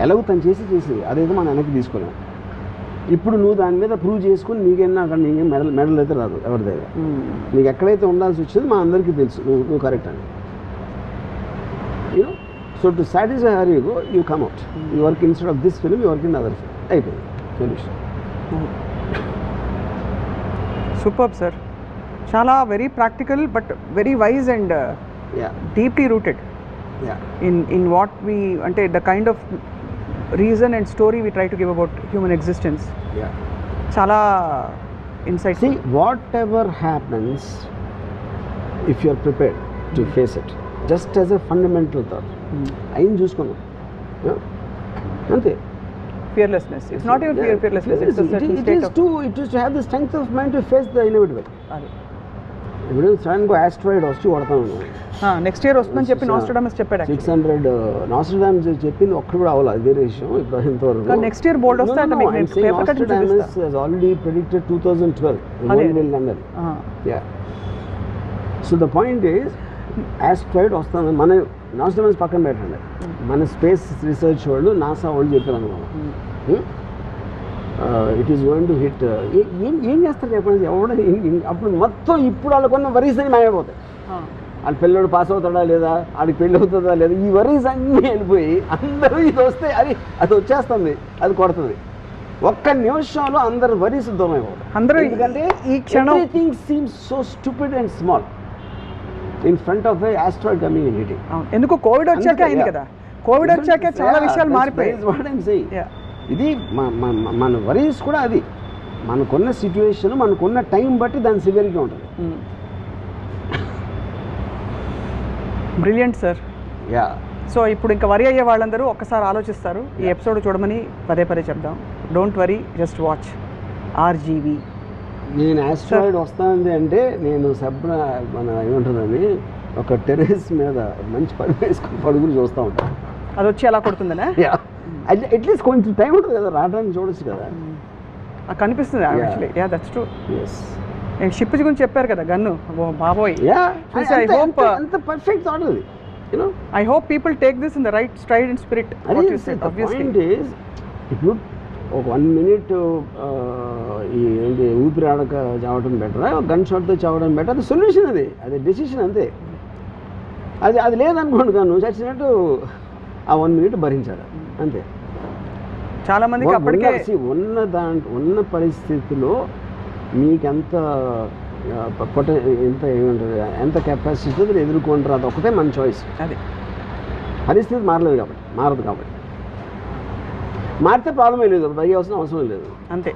ఎలాగో తను చేసి అదేదో మనం వెనక్కి తీసుకోలేము. ఇప్పుడు నువ్వు దాని మీద ప్రూవ్ చేసుకుని నీకేనా అక్కడ నీకేం మెడల్ అయితే రాదు ఎవరి దగ్గర. నీకు ఎక్కడైతే ఉండాల్సి వచ్చింది మా అందరికీ తెలుసు నువ్వు కరెక్ట్ అని. You know, so to satisfy her you come out, you work instead of this film, you work in other film, అయిపోయింది సొల్యూషన్. సూపర్ సార్, చాలా very practical but very wise and deeply rooted in what we, అంటే the kind of reason and story we try to give about human existence. చాలా insight. See, whatever happens, if you are prepared to face it, just as a fundamental thought, అయ్యింది చూసుకున్నాం అంతే. Fearlessness. It's not even fearlessness. It's a certain state of. It is to have the strength of mind to face the inevitable. ఇప్పుడు sudden గా asteroid వచ్చి కొడతాను. Next year వస్తుందని చెప్పి నాస్ట్రాడమస్ చెప్పాడు. 600 నాస్ట్రాడమస్ చెప్పింది ఒక్కడు కూడా అవ్వాలి, అది వేరే విషయం. ఇప్పుడు ఇంతవరకు నెక్స్ట్ ఇయర్ బోర్డ్ వస్తే అంటే మీకు paper cut Nostradamus has already predicted 2012 the world will end. Yeah. So the point is, asteroid వస్తుంది. మన నాస్ట్రాడమస్ పక్కన పెట్టండి, మన స్పేస్ రీసెర్చ్ వాళ్ళు నాసా వాళ్ళు చెప్పారు అనుకున్నాం it is going to hit. ఏం చేస్తారు చెప్పండి ఎవడ అప్పుడు మొత్తం ఇప్పుడు వాళ్ళకున్న వరీస్ అని మాయమైపోతాయి. వాళ్ళ పిల్లడు పాస్ అవుతాడా లేదా, వాళ్ళకి పెళ్ళి అవుతుందా లేదా, ఈ వరీస్ అన్నీ వెళ్ళిపోయి అందరూ ఇది వస్తే అది వచ్చేస్తుంది, అది కొడుతుంది. ఒక్క నిమిషంలో అందరు వరీస్ దూరం అయిపోతాయి. అందరూ ఎందుకంటే ఈ క్షణం everything seems so stupid and small in front of A asteroid coming in hitting. ఎందుకు కోవిడ్ వచ్చాక అయింది కదా, కోవిడ్ వచ్చాక చాలా విషయాలు మారిపోయాయి. ఇది మన వరీస్ కూడా అది మనకున్న సిచ్యువేషన్, మనకున్న టైం బట్టి దాని సివియర్గా ఉంటుంది. Brilliant sir. యా. సో ఇప్పుడు ఇంకా వరి అయ్యే వాళ్ళందరూ ఒక్కసారి ఆలోచిస్తారు, ఈ ఎపిసోడ్ చూడమని పదే చెప్దాం. Don't worry, just watch RGV. నేను ఆస్ట్రాయిడ్ వస్తానంది అంటే నేను మన ఏముంటుందని ఒక టెర్రస్ మీద మంచి పడుకుని చూస్తూ ఉంటాను. అది వచ్చి ఎలా కొడుతుందనే. అట్లీస్ట్ కొంచెం టైం ఉంటుంది కదా, రావడానికి చూడొచ్చు కదా. కనిపిస్తుంది actually. Yeah, that's true. Yes. Ship గురించి చెప్పారు కదా, గన్ను. బాబోయ్. అంత పర్ఫెక్ట్ థాట్ అది. I hope people take this in the right stride and spirit. What you said, obviously. The point is, ఇప్పుడు ఒక 1 minute ఏంటి ఊపిరి ఆడక చావడం బెటరా, గన్ షాట్తో చావడం బెటర్, అది సొల్యూషన్, అది డెసిషన్ అంతే. అది లేదనుకోండి, నువ్వు చచ్చినట్టు ఆ 1 minute భరించాలి అంతే. చాలా మందికి అప్పటికే ఉన్న పరిస్థితిలో మీకెంత ఏమంటారు, ఎంత కెపాసిటీ ఎదుర్కొంటారు, అది ఒకటే మన చాయిస్. అది పరిస్థితి మారదు కాబట్టి మారితే ప్రాబ్లం లేదు, భయ అవసరం లేదు అంతే.